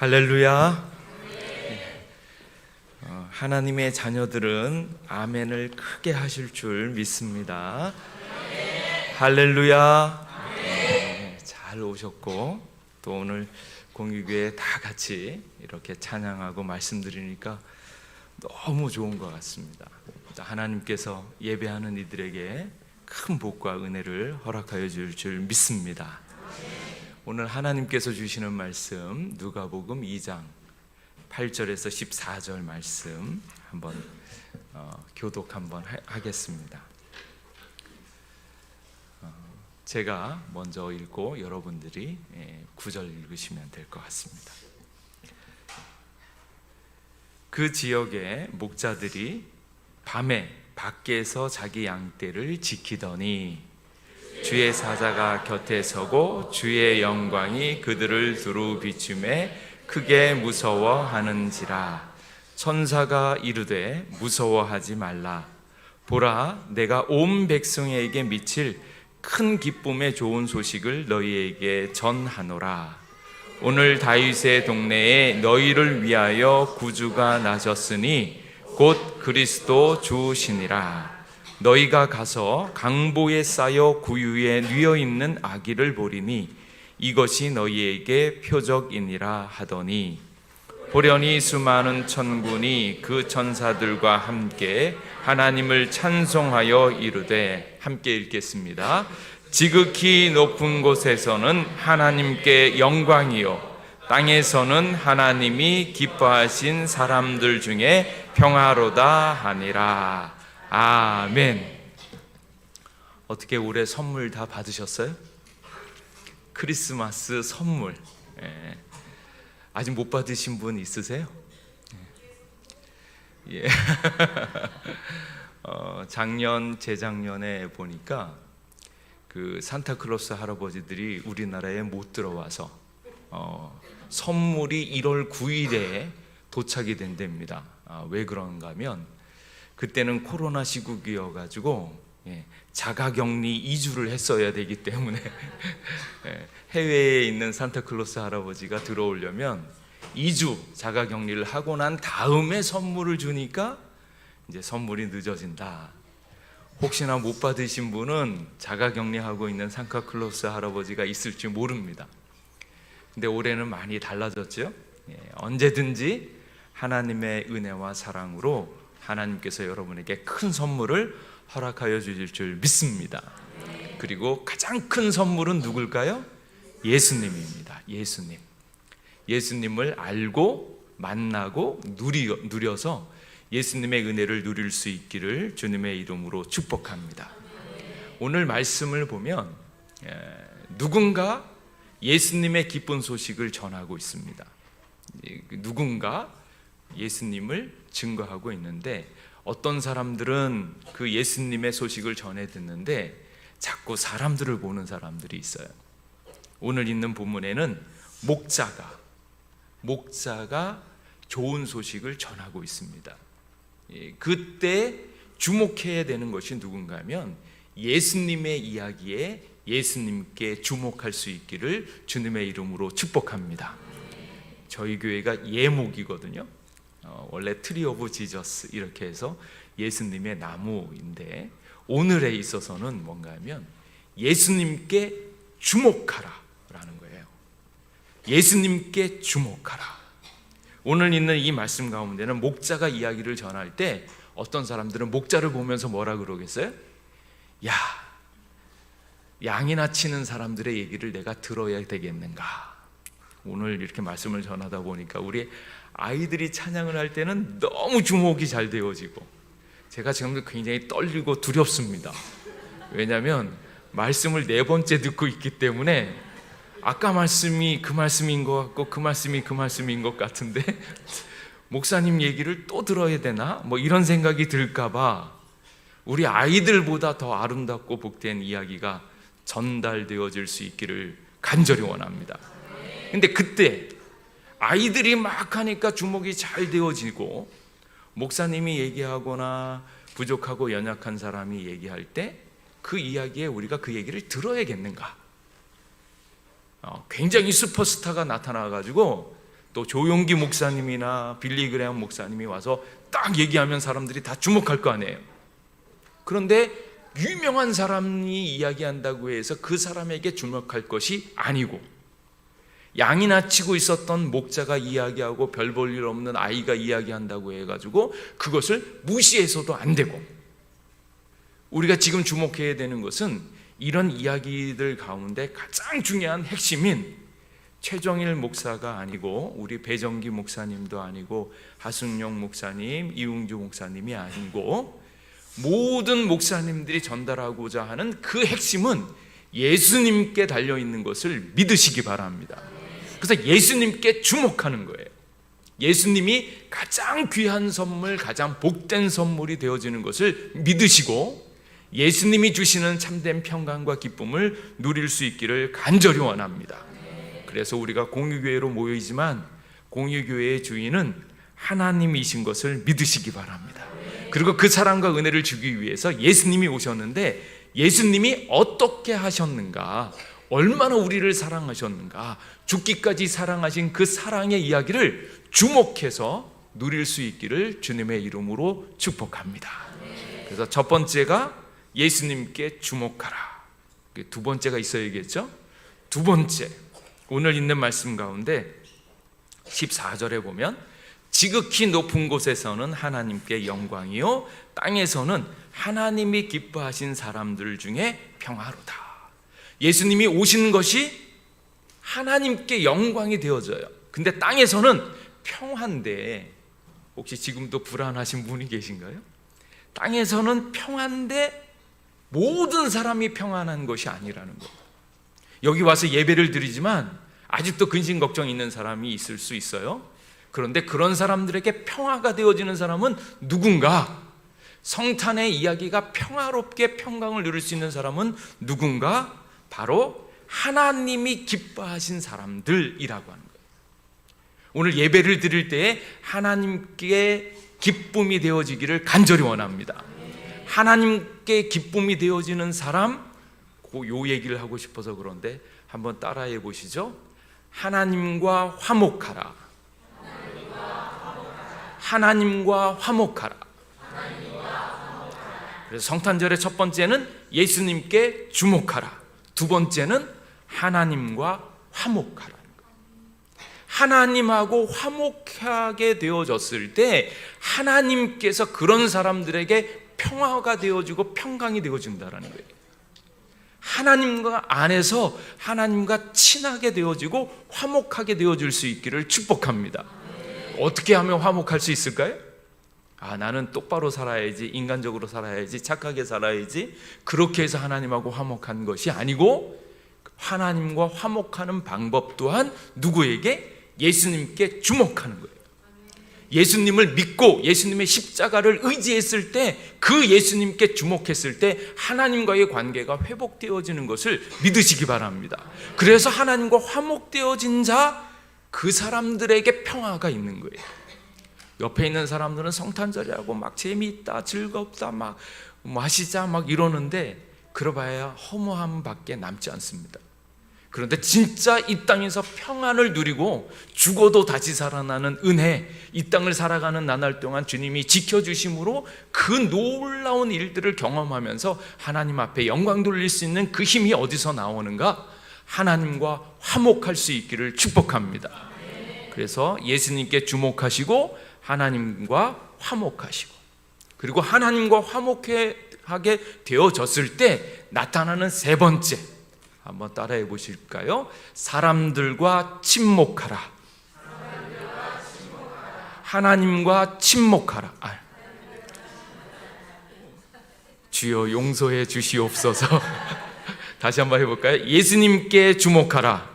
할렐루야. 하나님의 자녀들은 아멘을 크게 하실 줄 믿습니다. 할렐루야. 잘 오셨고 또 오늘 공유교회 다 같이 이렇게 찬양하고 말씀드리니까 너무 좋은 것 같습니다. 하나님께서 예배하는 이들에게 큰 복과 은혜를 허락하여 줄 줄 믿습니다. 오늘 하나님께서 주시는 말씀 누가복음 2장 8절에서 14절 말씀 한번 교독 한번 하겠습니다. 제가 먼저 읽고 여러분들이 9절 읽으시면 될 것 같습니다. 그 지역의 목자들이 밤에 밖에서 자기 양떼를 지키더니 주의 사자가 곁에 서고 주의 영광이 그들을 두루 비추매 크게 무서워하는지라. 천사가 이르되 무서워하지 말라. 보라, 내가 온 백성에게 미칠 큰 기쁨의 좋은 소식을 너희에게 전하노라. 오늘 다윗의 동네에 너희를 위하여 구주가 나셨으니 곧 그리스도 주시니라. 너희가 가서 강보에 쌓여 구유에 뉘어 있는 아기를 보리니 이것이 너희에게 표적이니라 하더니 보려니 수많은 천군이 그 천사들과 함께 하나님을 찬송하여 이르되, 함께 읽겠습니다. 지극히 높은 곳에서는 하나님께 영광이요 땅에서는 하나님이 기뻐하신 사람들 중에 평화로다 하니라. 아멘. 어떻게 올해 선물 다 받으셨어요? 크리스마스 선물 아직 못 받으신 분 있으세요? 예. 작년 재작년에 보니까 그 산타클로스 할아버지들이 우리나라에 못 들어와서 선물이 1월 9일에 도착이 된답니다. 왜 그런가 하면 그때는 코로나 시국이어가지고 자가격리 2주를 했어야 되기 때문에 해외에 있는 산타클로스 할아버지가 들어오려면 2주 자가격리를 하고 난 다음에 선물을 주니까 이제 선물이 늦어진다. 혹시나 못 받으신 분은 자가격리하고 있는 산타클로스 할아버지가 있을지 모릅니다. 근데 올해는 많이 달라졌죠. 언제든지 하나님의 은혜와 사랑으로 하나님께서 여러분에게 큰 선물을 허락하여 주실 줄 믿습니다. 그리고 가장 큰 선물은 누굴까요? 예수님입니다. 예수님. 예수님을 알고 만나고 누려서 예수님의 은혜를 누릴 수 있기를 주님의 이름으로 축복합니다. 오늘 말씀을 보면 누군가 예수님의 기쁜 소식을 전하고 있습니다. 누군가 예수님을 증거하고 있는데 어떤 사람들은 그 예수님의 소식을 전해 듣는데 자꾸 사람들을 보는 사람들이 있어요. 오늘 있는 본문에는 목자가 좋은 소식을 전하고 있습니다. 그때 주목해야 되는 것이 누군가 하면 예수님의 이야기에 예수님께 주목할 수 있기를 주님의 이름으로 축복합니다. 저희 교회가 예목이거든요. 원래 트리 오브 지저스 이렇게 해서 예수님의 나무인데 오늘에 있어서는 뭔가 하면 예수님께 주목하라 라는 거예요. 예수님께 주목하라. 오늘 있는 이 말씀 가운데는 목자가 이야기를 전할 때 어떤 사람들은 목자를 보면서 뭐라 그러겠어요? 야, 양이나 치는 사람들의 얘기를 내가 들어야 되겠는가? 오늘 이렇게 말씀을 전하다 보니까 우리 아이들이 찬양을 할 때는 너무 주목이 잘 되어지고 제가 지금 굉장히 떨리고 두렵습니다. 왜냐하면 말씀을 4번째 듣고 있기 때문에 아까 말씀이 그 말씀인 것 같고 그 말씀이 그 말씀인 것 같은데 목사님 얘기를 또 들어야 되나? 뭐 이런 생각이 들까봐 우리 아이들보다 더 아름답고 복된 이야기가 전달되어질 수 있기를 간절히 원합니다. 근데 그때 아이들이 막 하니까 주목이 잘 되어지고 목사님이 얘기하거나 부족하고 연약한 사람이 얘기할 때 그 이야기에 우리가 그 얘기를 들어야겠는가? 굉장히 슈퍼스타가 나타나가지고 또 조용기 목사님이나 빌리 그레엄 목사님이 와서 딱 얘기하면 사람들이 다 주목할 거 아니에요. 그런데 유명한 사람이 이야기한다고 해서 그 사람에게 주목할 것이 아니고, 양이나 치고 있었던 목자가 이야기하고 별 볼 일 없는 아이가 이야기한다고 해가지고 그것을 무시해서도 안 되고, 우리가 지금 주목해야 되는 것은 이런 이야기들 가운데 가장 중요한 핵심인 최정일 목사가 아니고, 우리 배정기 목사님도 아니고, 하순영 목사님, 이웅주 목사님이 아니고, 모든 목사님들이 전달하고자 하는 그 핵심은 예수님께 달려있는 것을 믿으시기 바랍니다. 그래서 예수님께 주목하는 거예요. 예수님이 가장 귀한 선물, 가장 복된 선물이 되어지는 것을 믿으시고, 예수님이 주시는 참된 평강과 기쁨을 누릴 수 있기를 간절히 원합니다. 그래서 우리가 공유교회로 모이지만 공유교회의 주인은 하나님이신 것을 믿으시기 바랍니다. 그리고 그 사랑과 은혜를 주기 위해서 예수님이 오셨는데, 예수님이 어떻게 하셨는가, 얼마나 우리를 사랑하셨는가, 죽기까지 사랑하신 그 사랑의 이야기를 주목해서 누릴 수 있기를 주님의 이름으로 축복합니다. 그래서 첫 번째가 예수님께 주목하라. 두 번째가 있어야겠죠? 두 번째, 오늘 있는 말씀 가운데 14절에 보면 지극히 높은 곳에서는 하나님께 영광이요 땅에서는 하나님이 기뻐하신 사람들 중에 평화로다. 예수님이 오신 것이 하나님께 영광이 되어져요. 근데 땅에서는 평화인데, 혹시 지금도 불안하신 분이 계신가요? 땅에서는 평화인데 모든 사람이 평안한 것이 아니라는 것. 여기 와서 예배를 드리지만 아직도 근심 걱정 있는 사람이 있을 수 있어요. 그런데 그런 사람들에게 평화가 되어지는 사람은 누군가? 성탄의 이야기가 평화롭게 평강을 누릴 수 있는 사람은 누군가? 바로 하나님이 기뻐하신 사람들이라고 하는 거예요. 오늘 예배를 드릴 때에 하나님께 기쁨이 되어지기를 간절히 원합니다. 하나님께 기쁨이 되어지는 사람, 요 얘기를 하고 싶어서 그런데 한번 따라해 보시죠. 하나님과 화목하라. 하나님과 화목하라. 그래서 성탄절의 첫 번째는 예수님께 주목하라. 두 번째는 하나님과 화목하라는 거예요. 하나님하고 화목하게 되어졌을 때 하나님께서 그런 사람들에게 평화가 되어지고 평강이 되어진다는 거예요. 하나님과 안에서 하나님과 친하게 되어지고 화목하게 되어질 수 있기를 축복합니다. 어떻게 하면 화목할 수 있을까요? 나는 똑바로 살아야지, 인간적으로 살아야지, 착하게 살아야지, 그렇게 해서 하나님하고 화목한 것이 아니고, 하나님과 화목하는 방법 또한 누구에게? 예수님께 주목하는 거예요. 예수님을 믿고 예수님의 십자가를 의지했을 때, 그 예수님께 주목했을 때 하나님과의 관계가 회복되어지는 것을 믿으시기 바랍니다. 그래서 하나님과 화목되어진 자, 그 사람들에게 평화가 있는 거예요. 옆에 있는 사람들은 성탄절이라고 막 재미있다, 즐겁다, 막 마시자 막 이러는데 그러봐야 허무함밖에 남지 않습니다. 그런데 진짜 이 땅에서 평안을 누리고 죽어도 다시 살아나는 은혜, 이 땅을 살아가는 나날 동안 주님이 지켜주심으로 그 놀라운 일들을 경험하면서 하나님 앞에 영광 돌릴 수 있는 그 힘이 어디서 나오는가? 하나님과 화목할 수 있기를 축복합니다. 그래서 예수님께 주목하시고 하나님과 화목하시고, 그리고 하나님과 화목하게 되어졌을 때 나타나는 세 번째, 한번 따라해 보실까요? 사람들과 침묵하라. 하나님과 침묵하라. 주여 용서해 주시옵소서. 다시 한번 해볼까요? 예수님께 주목하라.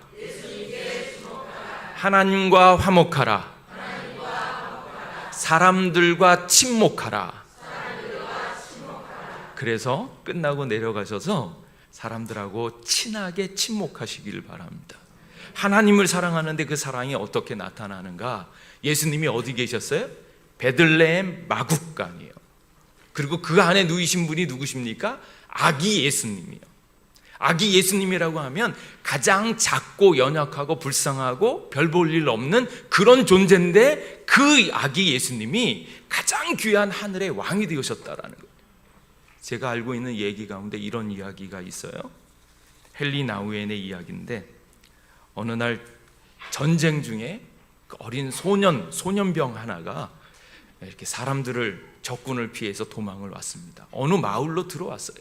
하나님과 화목하라. 사람들과 침묵하라. 그래서 끝나고 내려가셔서 사람들하고 친하게 침묵하시길 바랍니다. 하나님을 사랑하는데 그 사랑이 어떻게 나타나는가? 예수님이 어디 계셨어요? 베들레헴 마구간이에요. 그리고 그 안에 누이신 분이 누구십니까? 아기 예수님이요. 아기 예수님이라고 하면 가장 작고 연약하고 불쌍하고 별 볼 일 없는 그런 존재인데 그 아기 예수님이 가장 귀한 하늘의 왕이 되셨다라는 거예요. 제가 알고 있는 얘기 가운데 이런 이야기가 있어요. 헨리 나우엔의 이야기인데 어느 날 전쟁 중에 그 어린 소년병 하나가 이렇게 사람들을 적군을 피해서 도망을 왔습니다. 어느 마을로 들어왔어요.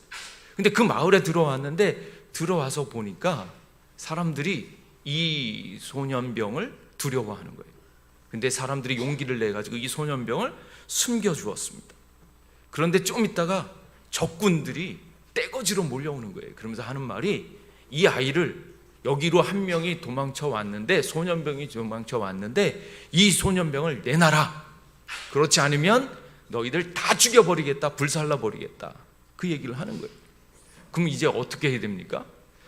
근데 그 마을에 들어왔는데 들어와서 보니까 사람들이 이 소년병을 두려워하는 거예요. 근데 사람들이 용기를 내 가지고 이 소년병을 숨겨 주었습니다. 그런데 좀 있다가 적군들이 떼거지로 몰려오는 거예요. 그러면서 하는 말이 이 아이를 여기로 한 명이 도망쳐 왔는데 소년병이 도망쳐 왔는데 이 소년병을 내놔라. 그렇지 않으면 너희들 다 죽여버리겠다. 불살라버리겠다. 그 얘기를 하는 거예요. 그럼 이제 어떻게 해야 됩니까?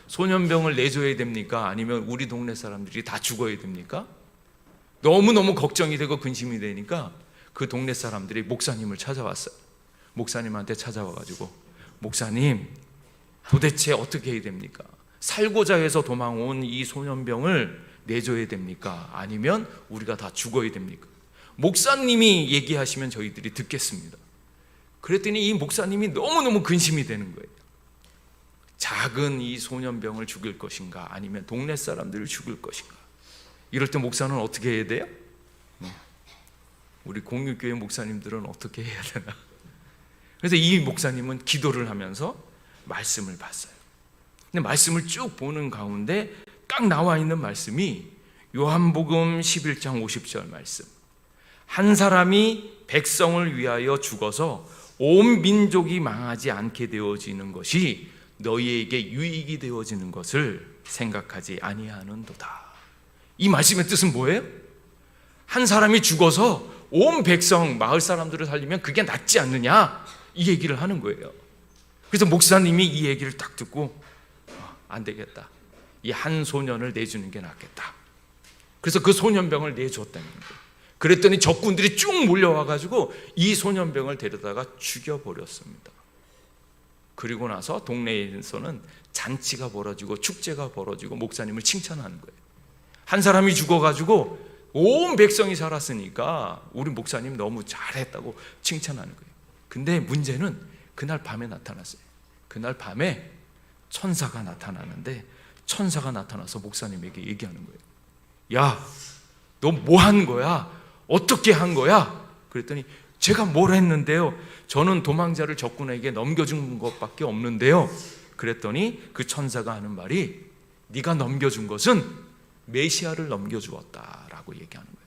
소년병을 내줘야 됩니까? 아니면 우리 동네 사람들이 다 죽어야 됩니까? 너무너무 걱정이 되고 근심이 되니까 그 동네 사람들이 목사님을 찾아왔어요. 목사님한테 찾아와가지고 목사님 도대체 어떻게 해야 됩니까? 살고자 해서 도망온 이 소년병을 내줘야 됩니까? 아니면 우리가 다 죽어야 됩니까? 목사님이 얘기하시면 저희들이 듣겠습니다. 그랬더니 이 목사님이 너무너무 근심이 되는 거예요. 작은 이 소년병을 죽일 것인가 아니면 동네 사람들을 죽일 것인가. 이럴 때 목사는 어떻게 해야 돼요? 우리 공유교회 목사님들은 어떻게 해야 되나? 그래서 이 목사님은 기도를 하면서 말씀을 봤어요. 근데 말씀을 쭉 보는 가운데 딱 나와 있는 말씀이 요한복음 11장 50절 말씀. 한 사람이 백성을 위하여 죽어서 온 민족이 망하지 않게 되어지는 것이 너희에게 유익이 되어지는 것을 생각하지 아니하는도다. 이 말씀의 뜻은 뭐예요? 한 사람이 죽어서 온 백성, 마을 사람들을 살리면 그게 낫지 않느냐? 이 얘기를 하는 거예요. 그래서 목사님이 이 얘기를 딱 듣고 안 되겠다. 이 한 소년을 내주는 게 낫겠다. 그래서 그 소년병을 내줬다는 거예요. 그랬더니 적군들이 쭉 몰려와가지고 이 소년병을 데려다가 죽여버렸습니다. 그리고 나서 동네에서는 잔치가 벌어지고 축제가 벌어지고 목사님을 칭찬하는 거예요. 한 사람이 죽어가지고 온 백성이 살았으니까 우리 목사님 너무 잘했다고 칭찬하는 거예요. 근데 문제는 그날 밤에 나타났어요. 그날 밤에 천사가 나타나는데 천사가 나타나서 목사님에게 얘기하는 거예요. 야, 너 뭐 한 거야? 어떻게 한 거야? 그랬더니 제가 뭘 했는데요? 저는 도망자를 적군에게 넘겨준 것밖에 없는데요. 그랬더니 그 천사가 하는 말이 네가 넘겨준 것은 메시아를 넘겨주었다라고 얘기하는 거예요.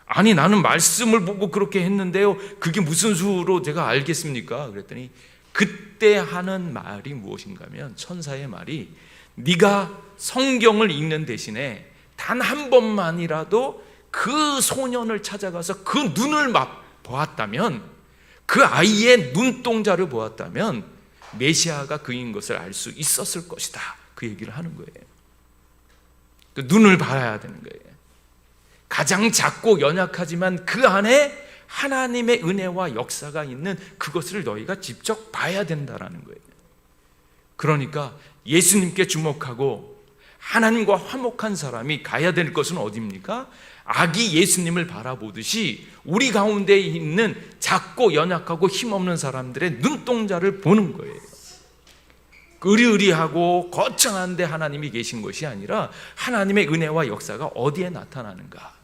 아니 나는 말씀을 보고 그렇게 했는데요. 그게 무슨 수로 제가 알겠습니까? 그랬더니 그때 하는 말이 무엇인가 하면 천사의 말이 네가 성경을 읽는 대신에 단 한 번만이라도 그 소년을 찾아가서 그 눈을 보았다면 그 아이의 눈동자를 보았다면 메시아가 그인 것을 알 수 있었을 것이다. 그 얘기를 하는 거예요. 그 눈을 봐야 되는 거예요. 가장 작고 연약하지만 그 안에 하나님의 은혜와 역사가 있는 그것을 너희가 직접 봐야 된다라는 거예요. 그러니까 예수님께 주목하고 하나님과 화목한 사람이 가야 될 것은 어디입니까? 아기 예수님을 바라보듯이 우리 가운데 있는 작고 연약하고 힘없는 사람들의 눈동자를 보는 거예요. 의리의리하고 거창한데 하나님이 계신 것이 아니라 하나님의 은혜와 역사가 어디에 나타나는가.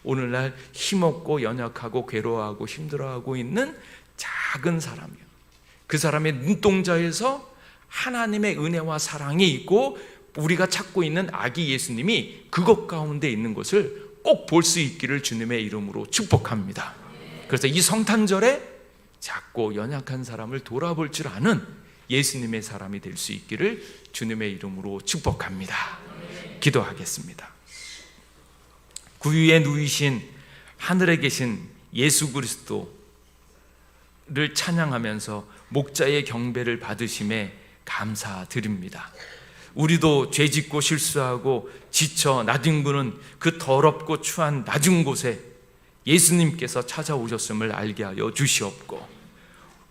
오늘날 힘없고 연약하고 괴로워하고 힘들어하고 있는 작은 사람이요, 그 사람의 눈동자에서 하나님의 은혜와 사랑이 있고 우리가 찾고 있는 아기 예수님이 그것 가운데 있는 것을 꼭 볼 수 있기를 주님의 이름으로 축복합니다. 그래서 이 성탄절에 작고 연약한 사람을 돌아볼 줄 아는 예수님의 사람이 될 수 있기를 주님의 이름으로 축복합니다. 기도하겠습니다. 구유에 누이신 하늘에 계신 예수 그리스도를 찬양하면서 목자의 경배를 받으심에 감사드립니다. 우리도 죄짓고 실수하고 지쳐 나뒹구는 그 더럽고 추한 낮은 곳에 예수님께서 찾아오셨음을 알게 하여 주시옵고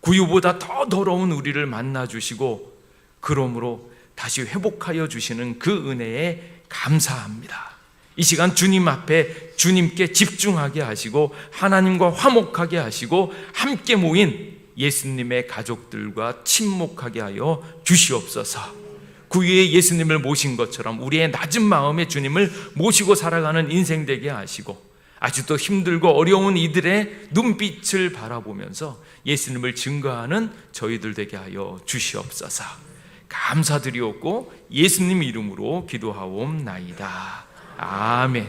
구유보다 더 더러운 우리를 만나 주시고 그러므로 다시 회복하여 주시는 그 은혜에 감사합니다. 이 시간 주님 앞에 주님께 집중하게 하시고 하나님과 화목하게 하시고 함께 모인 예수님의 가족들과 친목하게 하여 주시옵소서. 그 위에 예수님을 모신 것처럼 우리의 낮은 마음에 주님을 모시고 살아가는 인생 되게 하시고 아직도 힘들고 어려운 이들의 눈빛을 바라보면서 예수님을 증거하는 저희들 되게 하여 주시옵소서. 감사드리옵고 예수님 이름으로 기도하옵나이다. 아멘.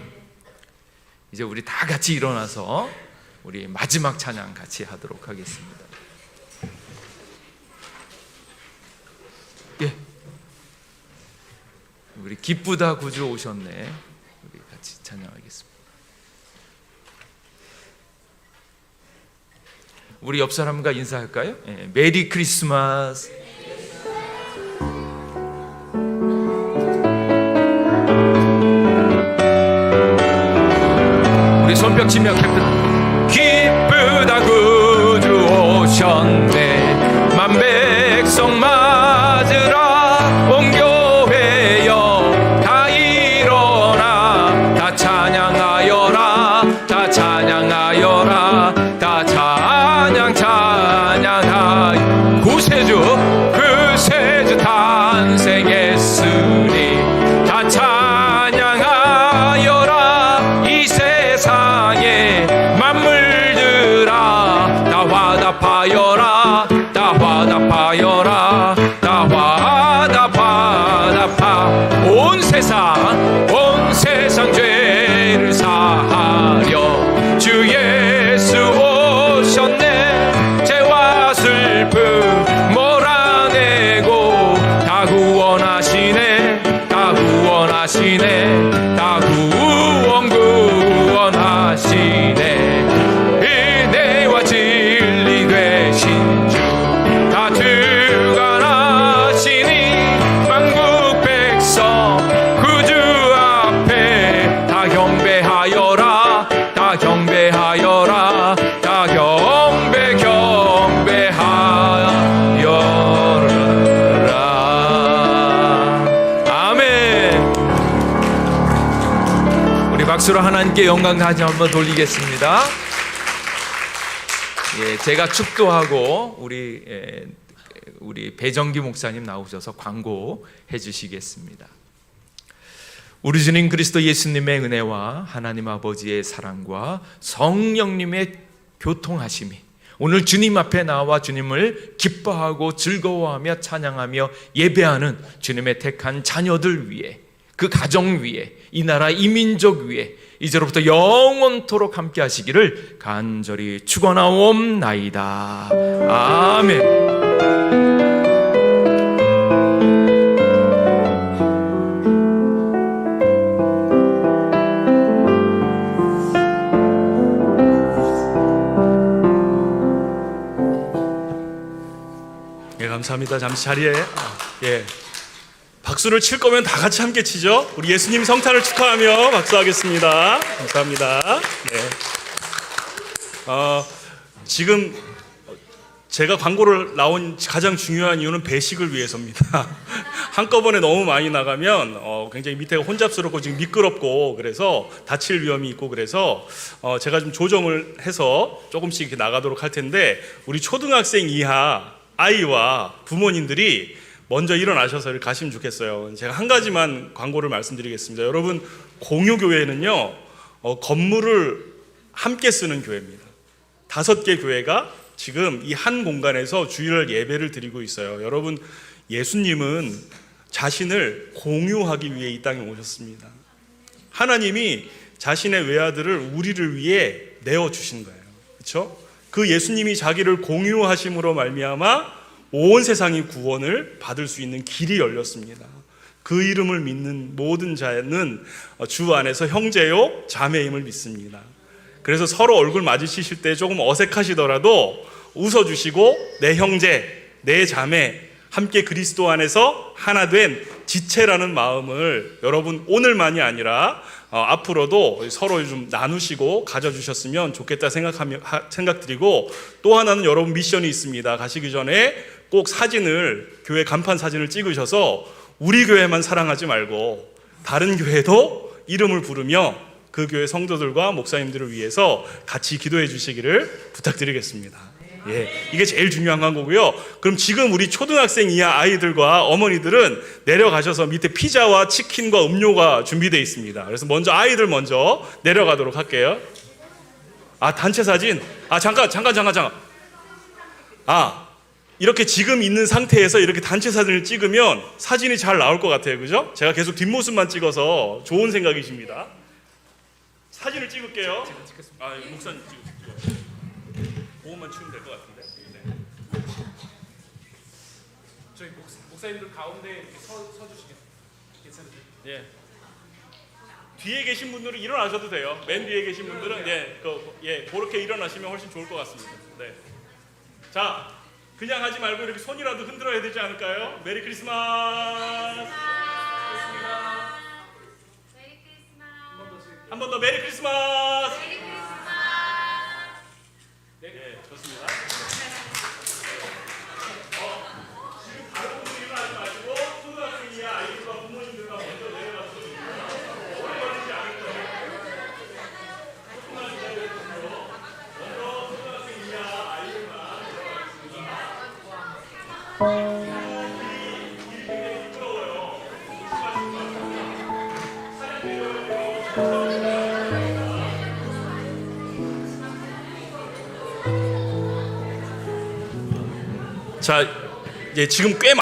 이제 우리 다 같이 일어나서 우리 마지막 찬양 같이 하도록 하겠습니다. 예. 우리 기쁘다 구주 오셨네. 우리 같이 찬양하겠습니다. 우리 옆 사람과 인사할까요? 예. 메리 크리스마스. 우리 손뼉 치며 기쁘다 구주 오셨네. 만 백성 맞으라 온 교회여 다 일어나 다 찬양하여라 다 찬양하여라 다 찬양하여 구세주 탄생했으니 다 찬양하여라. 이 세상에 만물들아 다 화답하여라 다 화답하여라 다 화답하. 온 세상 죄를 사하려 주 예수 오셨네. 죄와 슬픔 몰아내고 다 구원하시네 다 구원하시네 다 구원하시네. 은혜와 진리 되신 주 다 주관하시니 만국 백성 구주 앞에 다 경배하여라 다 경배하여라 다 경배하여라. 아멘. 우리 박수로 하나님께 영광 다시 한번 돌리겠습니다. 예, 제가 축도하고 우리 배정기 목사님 나오셔서 광고해 주시겠습니다. 우리 주님 그리스도 예수님의 은혜와 하나님 아버지의 사랑과 성령님의 교통하심이 오늘 주님 앞에 나와 주님을 기뻐하고 즐거워하며 찬양하며 예배하는 주님의 택한 자녀들 위에, 그 가정 위에, 이 나라 이 민족 위에 이제로부터 영원토록 함께 하시기를 간절히 축원하옵나이다. 아멘. 예, 감사합니다. 잠시 자리에 박수를 칠 거면 다 같이 함께 치죠. 우리 예수님 성탄을 축하하며 박수하겠습니다. 감사합니다. 네. 지금 제가 광고를 나온 가장 중요한 이유는 배식을 위해서입니다. 한꺼번에 너무 많이 나가면 굉장히 밑에가 혼잡스럽고 지금 미끄럽고 그래서 다칠 위험이 있고 그래서 제가 좀 조정을 해서 조금씩 이렇게 나가도록 할 텐데 우리 초등학생 이하 아이와 부모님들이 먼저 일어나셔서 이렇게 가시면 좋겠어요. 제가 한 가지만 광고를 말씀드리겠습니다. 여러분, 공유교회는요 건물을 함께 쓰는 교회입니다. 5개 교회가 지금 이 한 공간에서 주일 예배를 드리고 있어요. 여러분, 예수님은 자신을 공유하기 위해 이 땅에 오셨습니다. 하나님이 자신의 외아들을 우리를 위해 내어주신 거예요. 그렇죠? 그 예수님이 자기를 공유하심으로 말미암아 온 세상이 구원을 받을 수 있는 길이 열렸습니다. 그 이름을 믿는 모든 자는 주 안에서 형제요 자매임을 믿습니다. 그래서 서로 얼굴 마주치실 때 조금 어색하시더라도 웃어주시고 내 형제, 내 자매 함께 그리스도 안에서 하나 된 지체라는 마음을 여러분 오늘만이 아니라 앞으로도 서로 좀 나누시고 가져주셨으면 좋겠다 생각드리고, 또 하나는 여러분 미션이 있습니다. 가시기 전에 꼭 사진을, 교회 간판 사진을 찍으셔서 우리 교회만 사랑하지 말고 다른 교회도 이름을 부르며 그 교회 성도들과 목사님들을 위해서 같이 기도해 주시기를 부탁드리겠습니다. 예, 이게 제일 중요한 거고요. 그럼 지금 우리 초등학생 이하 아이들과 어머니들은 내려가셔서 밑에 피자와 치킨과 음료가 준비되어 있습니다. 그래서 먼저 아이들 먼저 내려가도록 할게요. 아, 단체 사진? 아, 잠깐. 아, 이렇게 지금 있는 상태에서 이렇게 단체 사진을 찍으면 사진이 잘 나올 것 같아요. 그죠? 제가 계속 뒷모습만 찍어서 좋은 생각이십니다. 사진을 찍을게요. 아, 목사님 찍으세요. 보호만 치우면 될 것 같은데. 네. 저희 목사님들 가운데 이렇게 서주시겠어요? 괜찮으세요? 예. 뒤에 계신 분들은 일어나셔도 돼요. 맨 뒤에 계신 분들은 그렇게 일어나시면 훨씬 좋을 것 같습니다. 네. 자, 그냥 하지 말고 이렇게 손이라도 흔들어야 되지 않을까요? 메리 크리스마스. 한 번 더 메리 크리스마스. 네, 좋습니다. 지금 다른 분들이 일어나지 마시고 초등학생 이하 아이들과 부모님들과 먼저 내려가서 오래 걸리지 않을 거예요. 조금만 기다려주세요. 먼저 초등학생 이하 아이들만 자, 이제 지금 꽤